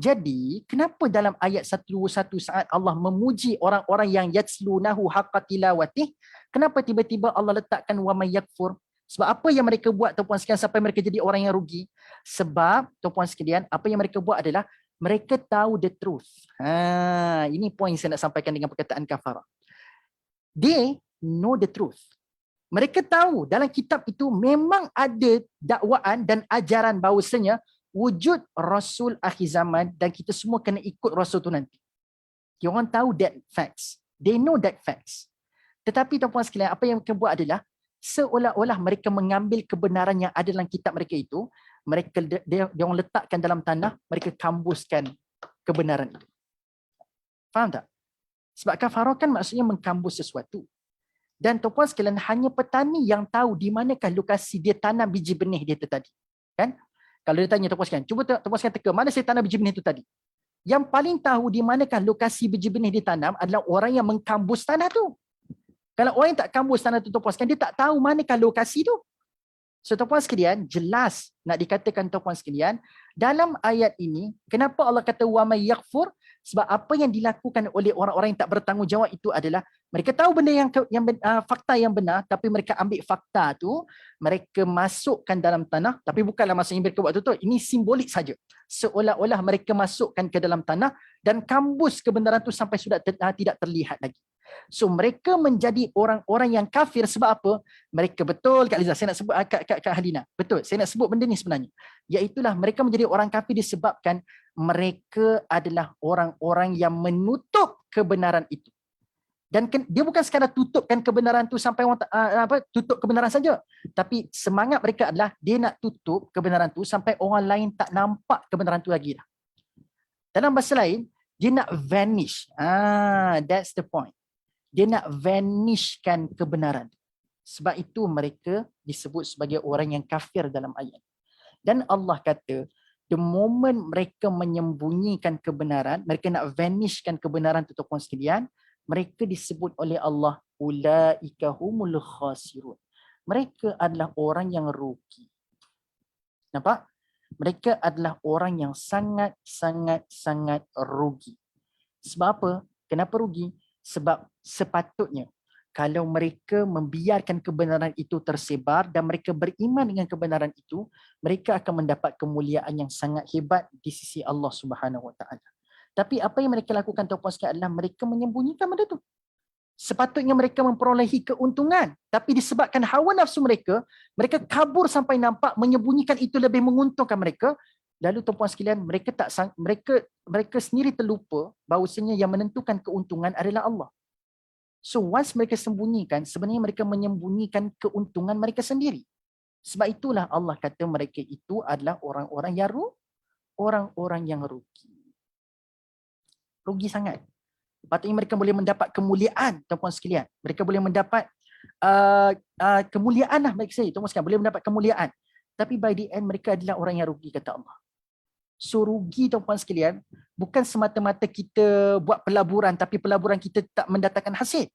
Jadi, kenapa dalam ayat 121 saat Allah memuji orang-orang yang yatslunahu haqqa tilawatih, kenapa tiba-tiba Allah letakkan wa may yakfur? Sebab apa yang mereka buat tuan-puan sekalian sampai mereka jadi orang yang rugi? Sebab tuan-puan sekalian, apa yang mereka buat adalah mereka tahu the truth. Ini poin saya nak sampaikan dengan perkataan kafara. They know the truth. Mereka tahu dalam kitab itu memang ada dakwaan dan ajaran bahawasanya wujud Rasul akhir zaman dan kita semua kena ikut Rasul tu nanti. Diorang tahu that facts. They know that facts. Tetapi tuan-puan sekalian, apa yang mereka buat adalah seolah-olah mereka mengambil kebenaran yang ada dalam kitab mereka itu, diorang letakkan dalam tanah, mereka kambuskan kebenaran itu. Faham tak? Sebab kafarah kan maksudnya mengkambus sesuatu. Dan tuan-puan sekalian, hanya petani yang tahu di manakah lokasi dia tanam biji benih dia tu tadi. Kan? Kalau dia tanya tuan-puan sekalian, cuba tuan-puan sekalian teka, mana saya tanam biji benih itu tadi? Yang paling tahu di manakah lokasi biji benih ditanam adalah orang yang mengkambus tanah tu. Kalau orang yang tak kambus tanah tu tuan-puan sekalian, dia tak tahu manakah lokasi tu. So tuan-puan sekalian, jelas nak dikatakan tuan-puan sekalian, dalam ayat ini, kenapa Allah kata wa may yakfur? Sebab apa yang dilakukan oleh orang-orang yang tak bertanggungjawab itu adalah mereka tahu benda yang fakta yang benar, tapi mereka ambil fakta tu, mereka masukkan dalam tanah, tapi bukanlah maksudnya mereka buat tu. Ini simbolik saja. Seolah-olah mereka masukkan ke dalam tanah dan kambus kebenaran tu sampai sudah tidak terlihat lagi. So mereka menjadi orang-orang yang kafir sebab apa? Mereka betul Kak Liza, saya nak sebut Kak Halina. Betul, saya nak sebut benda ni sebenarnya. Iaitulah mereka menjadi orang kafir disebabkan mereka adalah orang-orang yang menutup kebenaran itu. Dan dia bukan sekadar tutupkan kebenaran tu sampai orang tutup kebenaran saja. Tapi semangat mereka adalah dia nak tutup kebenaran tu sampai orang lain tak nampak kebenaran tu lagi dah. Dalam bahasa lain, dia nak vanish. That's the point. Dia nak vanishkan kebenaran. Sebab itu mereka disebut sebagai orang yang kafir dalam ayat. Dan Allah kata, the moment mereka menyembunyikan kebenaran, mereka nak vanishkan kebenaran tu tuan-puan sekalian, mereka disebut oleh Allah ulaika humul khasirun. Mereka adalah orang yang rugi. Nampak? Mereka adalah orang yang sangat rugi. Sebab apa? Kenapa rugi? Sebab sepatutnya kalau mereka membiarkan kebenaran itu tersebar dan mereka beriman dengan kebenaran itu, mereka akan mendapat kemuliaan yang sangat hebat di sisi Allah Subhanahu Wa Taala. Tapi apa yang mereka lakukan tuan-puan sekalian adalah mereka menyembunyikan benda itu. Sepatutnya mereka memperolehi keuntungan, tapi disebabkan hawa nafsu mereka, mereka kabur sampai nampak menyembunyikan itu lebih menguntungkan mereka. Lalu tuan-puan sekalian, mereka sendiri terlupa bahawasanya yang menentukan keuntungan adalah Allah. So once mereka sembunyikan, sebenarnya mereka menyembunyikan keuntungan mereka sendiri. Sebab itulah Allah kata mereka itu adalah orang-orang yang rugi. Rugi sangat. Patutnya mereka boleh mendapat kemuliaan, tuan-puan sekalian. Mereka boleh mendapat kemuliaan lah mereka saya, tuan-puan sekalian, boleh mendapat kemuliaan. Tapi by the end mereka adalah orang yang rugi, kata Allah. So rugi, tuan-puan sekalian, bukan semata-mata kita buat pelaburan tapi pelaburan kita tak mendatangkan hasil.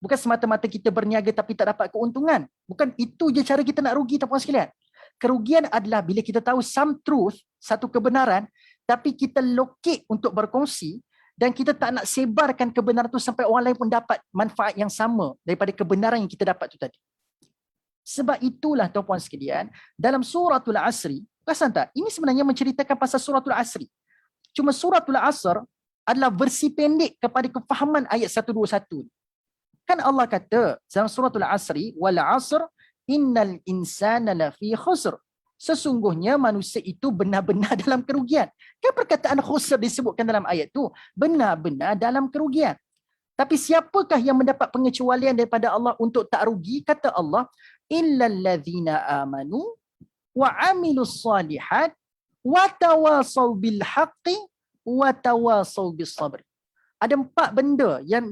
Bukan semata-mata kita berniaga tapi tak dapat keuntungan. Bukan itu je cara kita nak rugi, tuan-puan sekalian. Kerugian adalah bila kita tahu some truth, satu kebenaran, tapi kita locate untuk berkongsi dan kita tak nak sebarkan kebenaran itu sampai orang lain pun dapat manfaat yang sama daripada kebenaran yang kita dapat itu tadi. Sebab itulah, tuan-puan sekalian, dalam suratul Asri, perasan tak? Ini sebenarnya menceritakan pasal suratul Asri. Cuma suratul Asr adalah versi pendek kepada kefahaman ayat 121. Kan Allah kata dalam suratul Asri, wal asr innal insana lafi khusr. Sesungguhnya manusia itu benar-benar dalam kerugian. Kan perkataan khusr disebutkan dalam ayat tu, benar-benar dalam kerugian. Tapi siapakah yang mendapat pengecualian daripada Allah untuk tak rugi? Kata Allah, illal ladzina amanu wa amilus salihat wa tawasaw bil haqqi wa tawasaw bis sabr. Ada 4 benda yang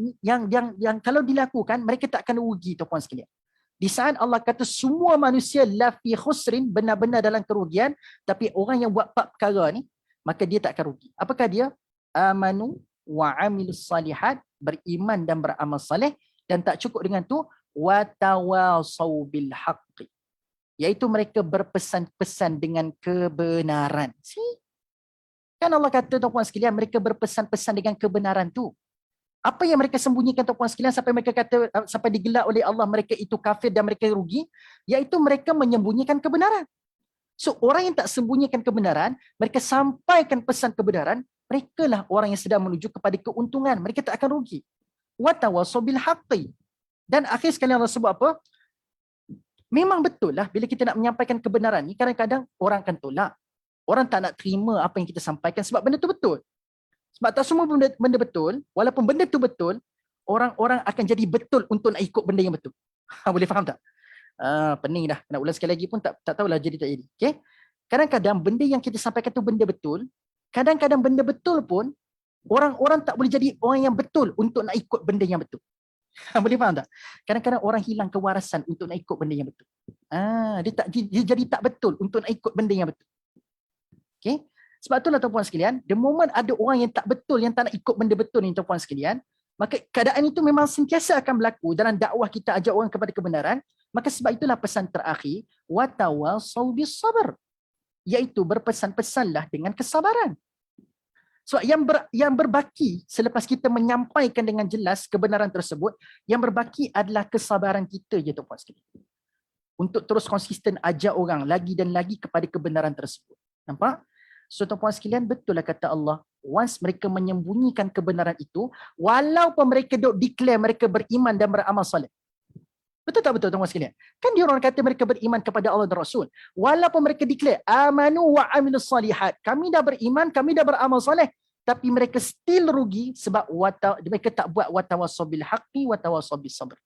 kalau dilakukan mereka tak akan rugi, tuan-puan sekalian. Di saat Allah kata semua manusia lafi khusrin, benar-benar dalam kerugian, tapi orang yang buat 4 perkara ni maka dia tak akan rugi. Apakah dia? Amanu wa amilus salihat, beriman dan beramal saleh, dan tak cukup dengan tu, wa tawasaw bil haqqi, iaitu mereka berpesan-pesan dengan kebenaran. See? Kan Allah kata, tuan-puan sekalian, mereka berpesan-pesan dengan kebenaran tu. Apa yang mereka sembunyikan, tuan-puan sekalian, sampai mereka kata, sampai digelar oleh Allah mereka itu kafir dan mereka rugi, iaitu mereka menyembunyikan kebenaran. So orang yang tak sembunyikan kebenaran, mereka sampaikan pesan kebenaran, mereka lah orang yang sedang menuju kepada keuntungan, mereka tak akan rugi. Wa tawasaw bil haqqi. Dan akhir sekali Allah sebut apa? Memang betul lah bila kita nak menyampaikan kebenaran ni, kadang-kadang orang akan tolak. Orang tak nak terima apa yang kita sampaikan sebab benda tu betul. Sebab tak semua benda betul, walaupun benda tu betul, orang-orang akan jadi betul untuk nak ikut benda yang betul. Boleh faham tak? Pening dah. Nak ulang sekali lagi pun tak tahulah jadi tak jadi. Okay? Kadang-kadang benda yang kita sampaikan tu benda betul, kadang-kadang benda betul pun, orang-orang tak boleh jadi orang yang betul untuk nak ikut benda yang betul. Boleh faham tak? Kadang-kadang orang hilang kewarasan untuk nak ikut benda yang betul. Dia jadi tak betul untuk nak ikut benda yang betul. Okay? Sebab itulah, tuan-puan sekalian, the moment ada orang yang tak betul, yang tak nak ikut benda betul ni, tuan-puan sekalian, maka keadaan itu memang sentiasa akan berlaku dalam dakwah kita ajak orang kepada kebenaran. Maka sebab itulah pesan terakhir, wa tawasaw bis sabr, iaitu berpesan-pesanlah dengan kesabaran. So yang berbaki selepas kita menyampaikan dengan jelas kebenaran tersebut, yang berbaki adalah kesabaran kita je, tuan-puan sekalian, untuk terus konsisten ajak orang lagi dan lagi kepada kebenaran tersebut. Nampak? So tuan-puan sekalian, betul lah kata Allah, once mereka menyembunyikan kebenaran itu, walaupun mereka declare mereka beriman dan beramal soleh. Betul tak betul, tuan-puan sekalian? Kan dia orang kata mereka beriman kepada Allah dan Rasul. Walaupun mereka declare amanu wa amilus salihat, kami dah beriman, kami dah beramal soleh, tapi mereka still rugi sebab mereka tak buat watawasaw bil haqqi watawasaw bis sabr.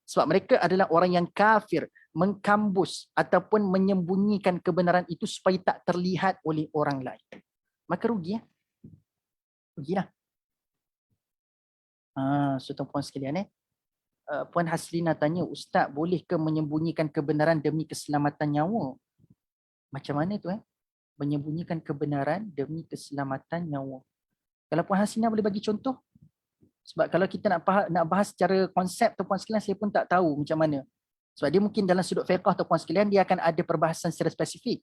Sebab mereka adalah orang yang kafir, mengkambus ataupun menyembunyikan kebenaran itu supaya tak terlihat oleh orang lain. Maka rugi ya. Rugilah. So tuan-puan sekalian, Puan Haslina tanya, Ustaz, boleh ke menyembunyikan kebenaran demi keselamatan nyawa? Macam mana tu menyembunyikan kebenaran demi keselamatan nyawa? Kalau Puan Haslina boleh bagi contoh? Sebab kalau kita nak bahas secara konsep, tuan-puan sekalian, saya pun tak tahu macam mana. Sebab dia mungkin dalam sudut fiqh, tuan-puan sekalian, dia akan ada perbahasan secara spesifik.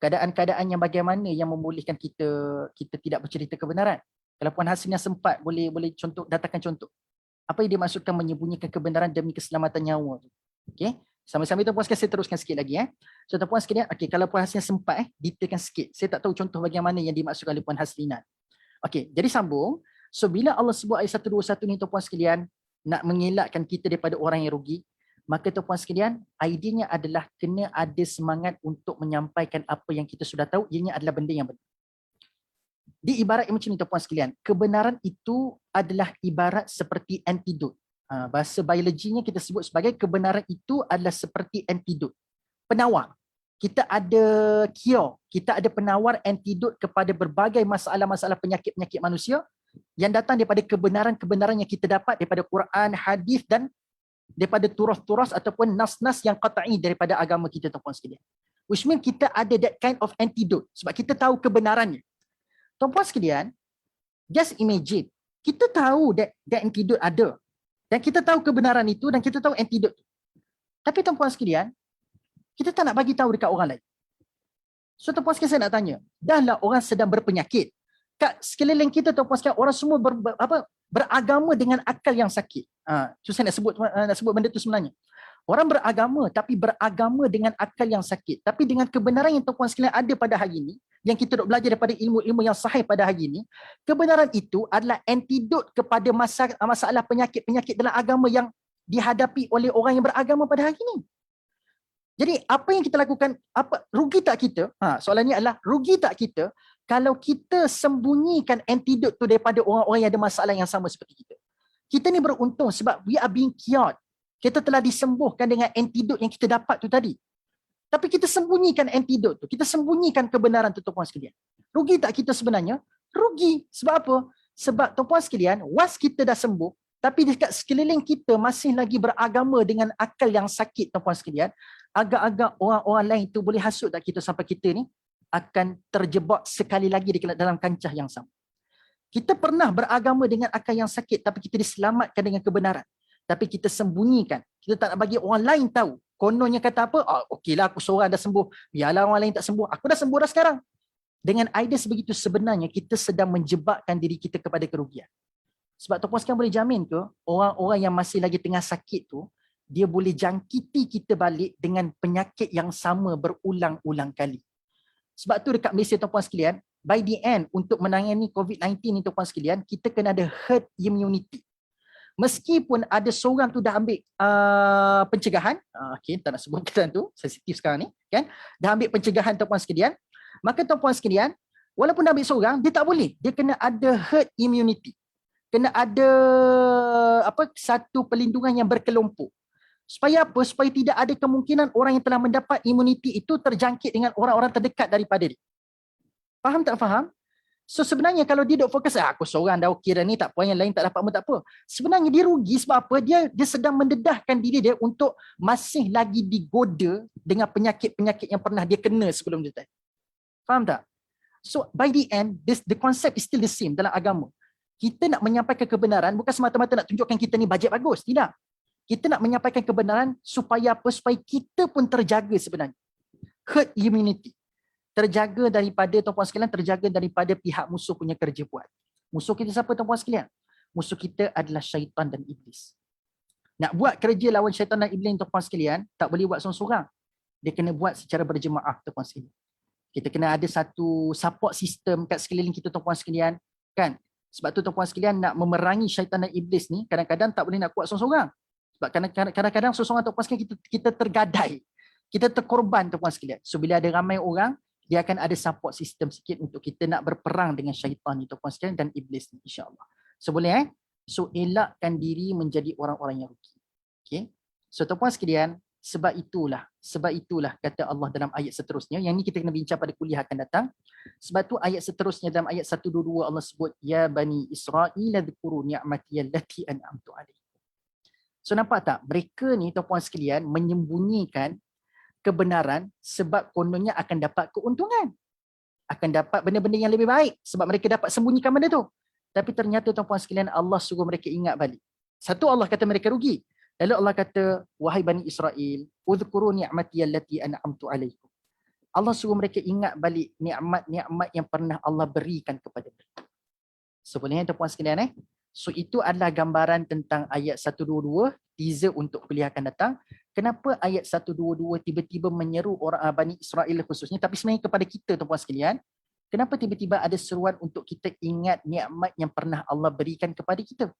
Keadaan-keadaan yang bagaimana yang membolehkan kita tidak bercerita kebenaran. Kalau Puan Haslina sempat, boleh contoh, datangkan contoh. Apa yang dimaksudkan menyembunyikan kebenaran demi keselamatan nyawa tu? Okey. Sambil-sambil tuan-puan sekalian saya teruskan sikit lagi So tuan-puan sekalian, okey, kalau puan Haslinan sempat detailkan sikit. Saya tak tahu contoh bagaimana yang dimaksudkan oleh puan Haslinan. Okey, jadi sambung. So bila Allah sebut ayat 121 ni tuan-puan sekalian nak mengelakkan kita daripada orang yang rugi, maka tuan-puan sekalian, idenya adalah kena ada semangat untuk menyampaikan apa yang kita sudah tahu, ianya adalah benda yang benar. Di ibarat macam ni tuan-puan sekalian, kebenaran itu adalah ibarat seperti antidot. Bahasa biologinya kita sebut sebagai kebenaran itu adalah seperti antidot. Penawar. Kita ada cure, kita ada penawar antidot kepada berbagai masalah-masalah penyakit-penyakit manusia yang datang daripada kebenaran-kebenaran yang kita dapat daripada Quran, hadis dan daripada turas-turas ataupun nas-nas yang qat'i daripada agama kita tuan-puan sekalian. Which means kita ada that kind of antidote sebab kita tahu kebenarannya. Tuan-puan sekalian, just imagine, kita tahu that antidote ada. Dan kita tahu kebenaran itu dan kita tahu antidote. Tapi tuan-puan sekalian, kita tak nak bagi tahu dekat orang lain. So tuan-puan sekalian saya nak tanya, dahlah orang sedang berpenyakit. Kat sekeliling kita tuan-puan sekalian, orang semua beragama dengan akal yang sakit. So saya nak sebut benda itu sebenarnya. Orang beragama tapi beragama dengan akal yang sakit. Tapi dengan kebenaran yang tuan-puan sekalian ada pada hari ini, yang kita dok belajar daripada ilmu-ilmu yang sahih pada hari ini, kebenaran itu adalah antidot kepada masalah penyakit-penyakit dalam agama yang dihadapi oleh orang yang beragama pada hari ini. Jadi apa yang kita lakukan, rugi tak kita? Soalannya adalah rugi tak kita kalau kita sembunyikan antidot tu daripada orang-orang yang ada masalah yang sama seperti kita. Kita ni beruntung sebab we are being cured. Kita telah disembuhkan dengan antidot yang kita dapat tu tadi. Tapi kita sembunyikan antidot tu. Kita sembunyikan kebenaran tu tuan-puan sekalian. Rugi tak kita sebenarnya? Rugi. Sebab apa? Sebab tuan-puan sekalian, once kita dah sembuh, tapi dekat sekeliling kita masih lagi beragama dengan akal yang sakit tuan-puan sekalian, agak-agak orang-orang lain tu boleh hasut tak kita sampai kita ni akan terjebak sekali lagi dalam kancah yang sama. Kita pernah beragama dengan akal yang sakit tapi kita diselamatkan dengan kebenaran. Tapi kita sembunyikan. Kita tak nak bagi orang lain tahu. Kononnya kata apa? Okeylah aku seorang dah sembuh. Biarlah orang lain tak sembuh. Aku dah sembuh dah sekarang. Dengan idea sebegitu sebenarnya kita sedang menjebakkan diri kita kepada kerugian. Sebab tuan-puan sekalian boleh jamin ke orang-orang yang masih lagi tengah sakit tu, dia boleh jangkiti kita balik dengan penyakit yang sama berulang-ulang kali. Sebab tu dekat Malaysia tuan-puan sekalian, by the end untuk menangani COVID-19 ni tuan-puan sekalian, kita kena ada herd immunity. Meskipun ada seorang tu dah ambil pencegahan, tak nak sebutkan tu, sensitif sekarang ni, kan? Dah ambil pencegahan tuan-puan sekalian, maka tuan-puan sekalian, walaupun dah ambil seorang, dia tak boleh. Dia kena ada herd immunity. Kena ada satu perlindungan yang berkelompok. Supaya apa? Supaya tidak ada kemungkinan orang yang telah mendapat imuniti itu terjangkit dengan orang-orang terdekat daripada dia. Faham tak faham? So sebenarnya kalau dia duk fokus, aku seorang dah okey dah ni, tak apa, yang lain tak dapat pun tak apa. Sebenarnya dia rugi sebab apa? Dia sedang mendedahkan diri dia untuk masih lagi digoda dengan penyakit-penyakit yang pernah dia kena sebelum dia tadi. Faham tak? So by the end, the concept is still the same dalam agama. Kita nak menyampaikan kebenaran bukan semata-mata nak tunjukkan kita ni bajet bagus. Tidak. Kita nak menyampaikan kebenaran supaya apa? Supaya kita pun terjaga sebenarnya. Herd immunity. Terjaga daripada, tuan-puan sekalian, terjaga daripada pihak musuh punya kerja buat. Musuh kita siapa tuan-puan sekalian? Musuh kita adalah syaitan dan iblis. Nak buat kerja lawan syaitan dan iblis tuan-puan sekalian, tak boleh buat seorang-seorang. Dia kena buat secara berjemaah tuan-puan sekalian. Kita kena ada satu support system kat sekeliling kita tuan-puan sekalian, kan? Sebab tu tuan-puan sekalian nak memerangi syaitan dan iblis ni, kadang-kadang tak boleh nak kuat seorang-seorang. Sebab kadang-kadang seorang-seorang tuan-puan sekalian kita tergadai. Kita terkorban tuan-puan sekalian. So bila ada ramai orang, dia akan ada support system sikit untuk kita nak berperang dengan syaitan ni tuan-puan sekalian dan iblis ni, insya-Allah. So boleh So elakkan diri menjadi orang-orang yang rugi. Okey. So tuan-puan sekalian, sebab itulah kata Allah dalam ayat seterusnya, yang ni kita kena bincang pada kuliah akan datang. Sebab tu ayat seterusnya dalam ayat 122 Allah sebut ya bani Israil dzkuru ni'mati allati an'amtu alaikum. So nampak tak? Mereka ni tuan-puan sekalian menyembunyikan kebenaran sebab kononnya akan dapat keuntungan. Akan dapat benda-benda yang lebih baik sebab mereka dapat sembunyikan benda tu. Tapi ternyata tuan-puan sekalian Allah suruh mereka ingat balik. Satu, Allah kata mereka rugi. Lalu Allah kata, wahai Bani Israel, udhkuru ni'mati allati an'amtu alaikum. Allah suruh mereka ingat balik nikmat-nikmat yang pernah Allah berikan kepada mereka. Sebenarnya tuan-puan sekalian So itu adalah gambaran tentang ayat 122, teaser untuk kuliah akan datang. Kenapa ayat 122 tiba-tiba menyeru orang Bani Israel khususnya, tapi sebenarnya kepada kita tuan-tuan sekalian, kenapa tiba-tiba ada seruan untuk kita ingat nikmat yang pernah Allah berikan kepada kita?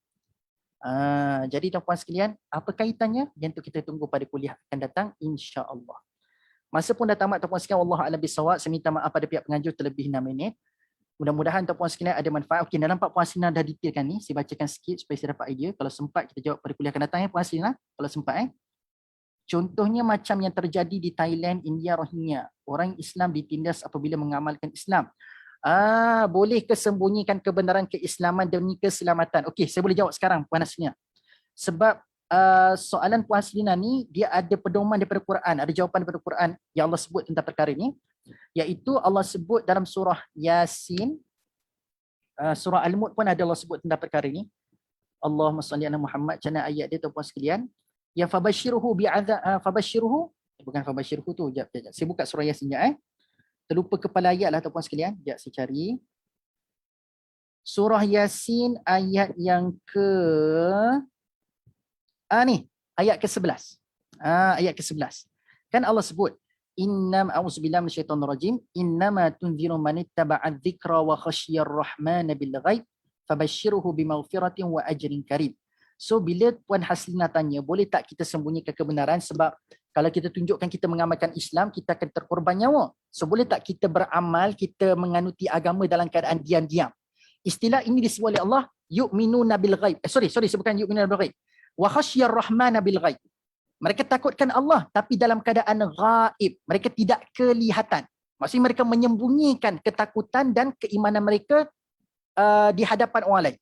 Jadi tuan-tuan sekalian, apa kaitannya? Yang tu kita tunggu pada kuliah akan datang, insya-Allah. Masa pun dah tamat tuan-tuan sekalian, wallahu a'lam bissawab. Saya minta maaf pada pihak penganjur terlebih 6 minit. Mudah-mudahan tuan-puan sekalian ada manfaat. Okey, dalam 4 puan Sina dah detailkan ni. Saya bacakan sikit supaya saya dapat idea. Kalau sempat kita jawab pada kuliah akan datang ya puan Sina. Kalau sempat Contohnya macam yang terjadi di Thailand, India, Rohingya. Orang Islam ditindas apabila mengamalkan Islam. Boleh kesembunyikan kebenaran keislaman demi keselamatan? Okey, saya boleh jawab sekarang puan Sina. Sebab soalan puan Sina ni dia ada pedoman daripada Quran, ada jawapan daripada Quran yang Allah sebut tentang perkara ni. Iaitu Allah sebut dalam surah Yasin, surah Al-Mulk pun ada Allah sebut tentang perkara ini. Allahumma salli ala Muhammad, macam ayat dia tuan-puan sekalian. Ya fabashiruhu bi'adzab, fabashiruhu, bukan fabashiruhu tu, jap. Saya buka surah Yasin jap. Terlupa kepala ayat lah tuan-puan sekalian. Jap saya cari. Surah Yasin ayat yang ni, ayat ke-11. Ayat ke-11. Kan Allah sebut, a'udzubillahi minasyaitonir rajim, innama tunziru man ittaba'a dzikra wa khasyiyar rahmana bil ghaib fabashshirhu bimaghfiratin wa ajrin karim. So bila Puan Haslina tanya, boleh tak kita sembunyikan kebenaran, sebab kalau kita tunjukkan kita mengamalkan Islam, kita akan terkorban nyawa. So boleh tak kita beramal, kita menganuti agama dalam keadaan diam-diam? Istilah ini disebut oleh Allah, yu'minuna bil ghaib. Sorry, bukan yu'minuna bil ghaib. Wa khasyiyar rahmana bil ghaib. Mereka takutkan Allah tapi dalam keadaan ghaib. Mereka tidak kelihatan. Maksudnya mereka menyembunyikan ketakutan dan keimanan mereka di hadapan orang lain.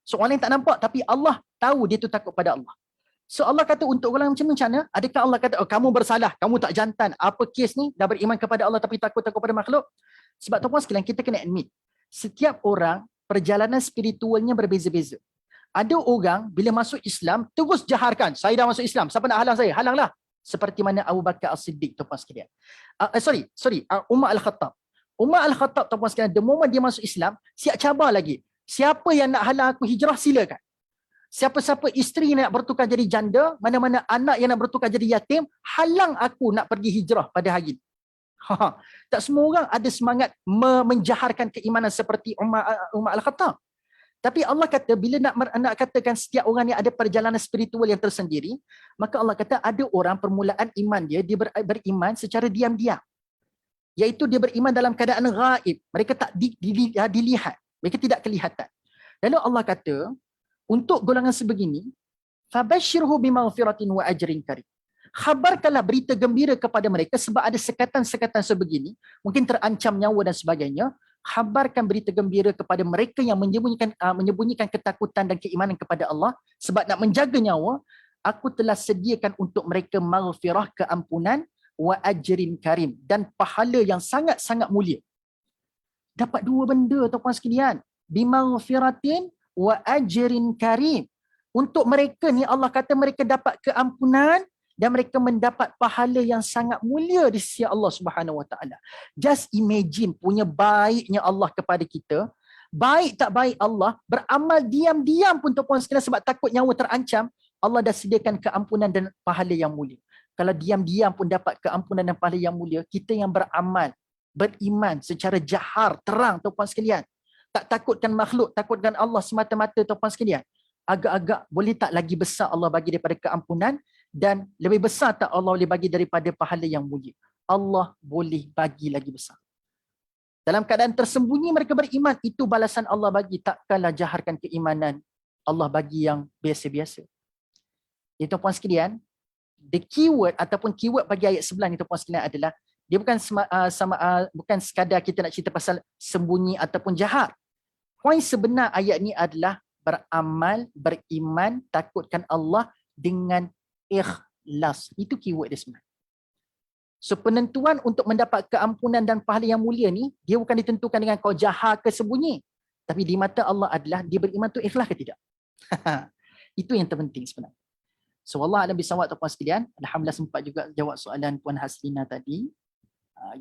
So orang lain tak nampak tapi Allah tahu dia tu takut pada Allah. So Allah kata untuk orang macam mana? Adakah Allah kata, oh, kamu bersalah, kamu tak jantan. Apa kes ni? Dah beriman kepada Allah tapi takut pada makhluk? Sebab tuan-tuan sekalian, kita kena admit, setiap orang perjalanan spiritualnya berbeza-beza. Ada orang bila masuk Islam terus jaharkan, saya dah masuk Islam, siapa nak halang saya? Halanglah. Seperti mana Abu Bakar As-Siddiq tuan-tuan sekalian. Umar Al-Khattab. Umar Al-Khattab tuan-tuan sekalian, the moment dia masuk Islam, siap cabar lagi. Siapa yang nak halang aku hijrah, silakan. Siapa-siapa isteri nak bertukar jadi janda, mana-mana anak yang nak bertukar jadi yatim, halang aku nak pergi hijrah pada hari ini. Tak semua orang ada semangat menjaharkan keimanan seperti Umar Al-Khattab. Tapi Allah kata, bila nak katakan setiap orang ni ada perjalanan spiritual yang tersendiri, maka Allah kata ada orang permulaan iman dia beriman secara diam-diam. Iaitu dia beriman dalam keadaan ghaib. Mereka tak dilihat. Mereka tidak kelihatan. Lalu Allah kata, untuk golongan sebegini, fabashshirhu bimaghfiratin wa ajrin karim. Khabarkanlah berita gembira kepada mereka sebab ada sekatan-sekatan sebegini, mungkin terancam nyawa dan sebagainya. Khabarkan berita gembira kepada mereka yang menyembunyikan ketakutan dan keimanan kepada Allah, sebab nak menjaga nyawa, aku telah sediakan untuk mereka maghfirah, keampunan, wa ajrin karim, dan pahala yang sangat-sangat mulia. Dapat dua benda tuan-puan sekalian, bimaghfiratin wa ajrin karim. Untuk mereka ni Allah kata mereka dapat keampunan dan mereka mendapat pahala yang sangat mulia di sisi Allah Subhanahu Wa Taala. Just imagine punya baiknya Allah kepada kita. Baik tak baik Allah, beramal diam-diam pun tuan-puan sekalian sebab takut nyawa terancam, Allah dah sediakan keampunan dan pahala yang mulia. Kalau diam-diam pun dapat keampunan dan pahala yang mulia, kita yang beramal, beriman secara jahar, terang tuan-puan sekalian, tak takutkan makhluk, takutkan Allah semata-mata tuan-puan sekalian, agak-agak boleh tak lagi besar Allah bagi daripada keampunan, dan lebih besar tak Allah boleh bagi daripada pahala yang mulia? Allah boleh bagi lagi besar. Dalam keadaan tersembunyi mereka beriman, itu balasan Allah bagi. Takkanlah jaharkan keimanan Allah bagi yang biasa-biasa. Jadi tuan-puan sekalian, the keyword ataupun keyword bagi ayat sebelah ni tuan-puan sekalian adalah, dia bukan bukan sekadar kita nak cerita pasal sembunyi ataupun jahar. Poin sebenar ayat ni adalah beramal, beriman, takutkan Allah dengan ikhlas. Itu keyword dia sebenarnya. So penentuan untuk mendapat keampunan dan pahala yang mulia ni, dia bukan ditentukan dengan kau jahar ke sembunyi. Tapi di mata Allah adalah dia beriman tu ikhlas ke tidak. Itu yang terpenting sebenarnya. So Allah alam bisawab tuan-puan sekalian. Alhamdulillah sempat juga jawab soalan Puan Haslina tadi.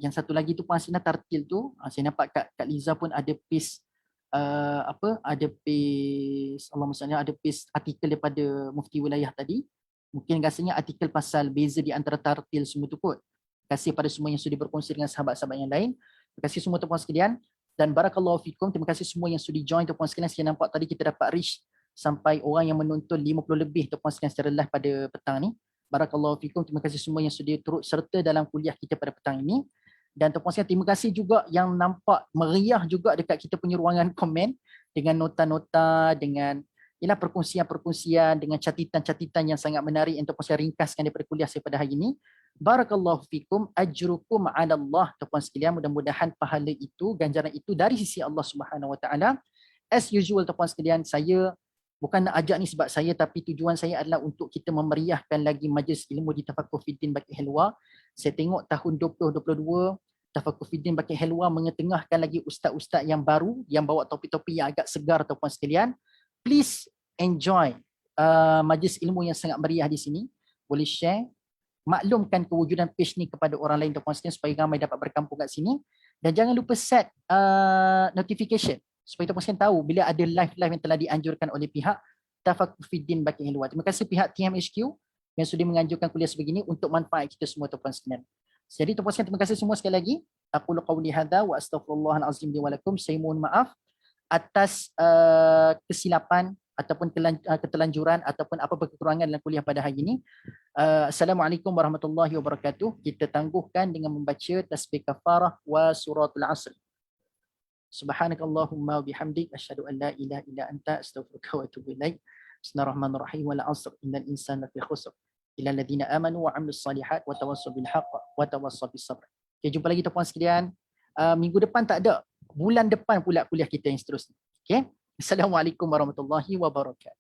Yang satu lagi tu Puan Haslina tartil tu, saya nampak Kak Liza pun ada paste ada page ada page artikel daripada Mufti Wilayah tadi. Mungkin rasanya artikel pasal beza di antara tartil semua tu kot. Terima kasih pada semua yang sudi berkongsi dengan sahabat-sahabat yang lain. Terima kasih semua tuan-tuan sekalian. Dan barakallahu fikum, terima kasih semua yang sudi join tuan-tuan sekalian. Saya nampak tadi kita dapat reach sampai orang yang menonton 50 lebih tuan-tuan sekalian secara live pada petang ni. Barakallahu fikum, terima kasih semua yang sudi turut serta dalam kuliah kita pada petang ini. Dan tuan-tuan sekalian, terima kasih juga yang nampak meriah juga dekat kita punya ruangan komen dengan nota-nota, dengan perkongsian-perkongsian, dengan catatan-catatan yang sangat menarik yang tuan-tuan sekalian ringkaskan daripada kuliah saya pada hari ini. Barakallahu fikum, ajrukum ala Allah. Tuan-tuan sekalian, mudah-mudahan pahala itu, ganjaran itu dari sisi Allah Subhanahu Wa Taala. As usual tuan-tuan sekalian, saya bukan nak ajak ni sebab saya, tapi tujuan saya adalah untuk kita memeriahkan lagi majlis ilmu di Tafaqquh Fiddin Baqi Helwa. Saya tengok tahun 2022 Tafaqquh Fiddin Baqi Helwa mengetengahkan lagi ustaz-ustaz yang baru yang bawa topik-topik yang agak segar tuan-tuan sekalian. Please enjoy majlis ilmu yang sangat meriah di sini. Boleh share, maklumkan kewujudan page ni kepada orang lain tuan-tuan sekalian supaya ramai dapat berkampung kat sini. Dan jangan lupa set notification supaya tuan-tuan sekalian tahu bila ada live-live yang telah dianjurkan oleh pihak Tafaqquh Fiddin Baqi Helwa. Terima kasih pihak TMHQ yang sudah menganjurkan kuliah sebegini untuk manfaat kita semua tuan-tuan sekalian. Jadi tuan-tuan sekalian, terima kasih semua sekali lagi. Aqulu qawli hadza wa astaghfirullahalazim li wa lakum. Saya mohon maaf atas kesilapan ataupun ketelanjuran ataupun apa kekurangan dalam kuliah pada hari ini. Assalamualaikum warahmatullahi wabarakatuh. Kita tangguhkan dengan membaca tasbih kafarah wa suratul asr. Subhanakallahumma wa bihamdik asyhadu an la ilaha illa anta astaghfiruka wa atubu ilaik. Bismillahirrahmanirrahim. Wal 'asr innal insana lafi khusr illa alladziina aamanu wa 'amilus shalihat wa tawassaw bil haqq wa tawassaw bis sabr. Okay, jumpa lagi tuan-tuan sekalian. Minggu depan tak ada. Bulan depan pula kuliah kita yang seterusnya. Okay. Assalamualaikum warahmatullahi wabarakatuh.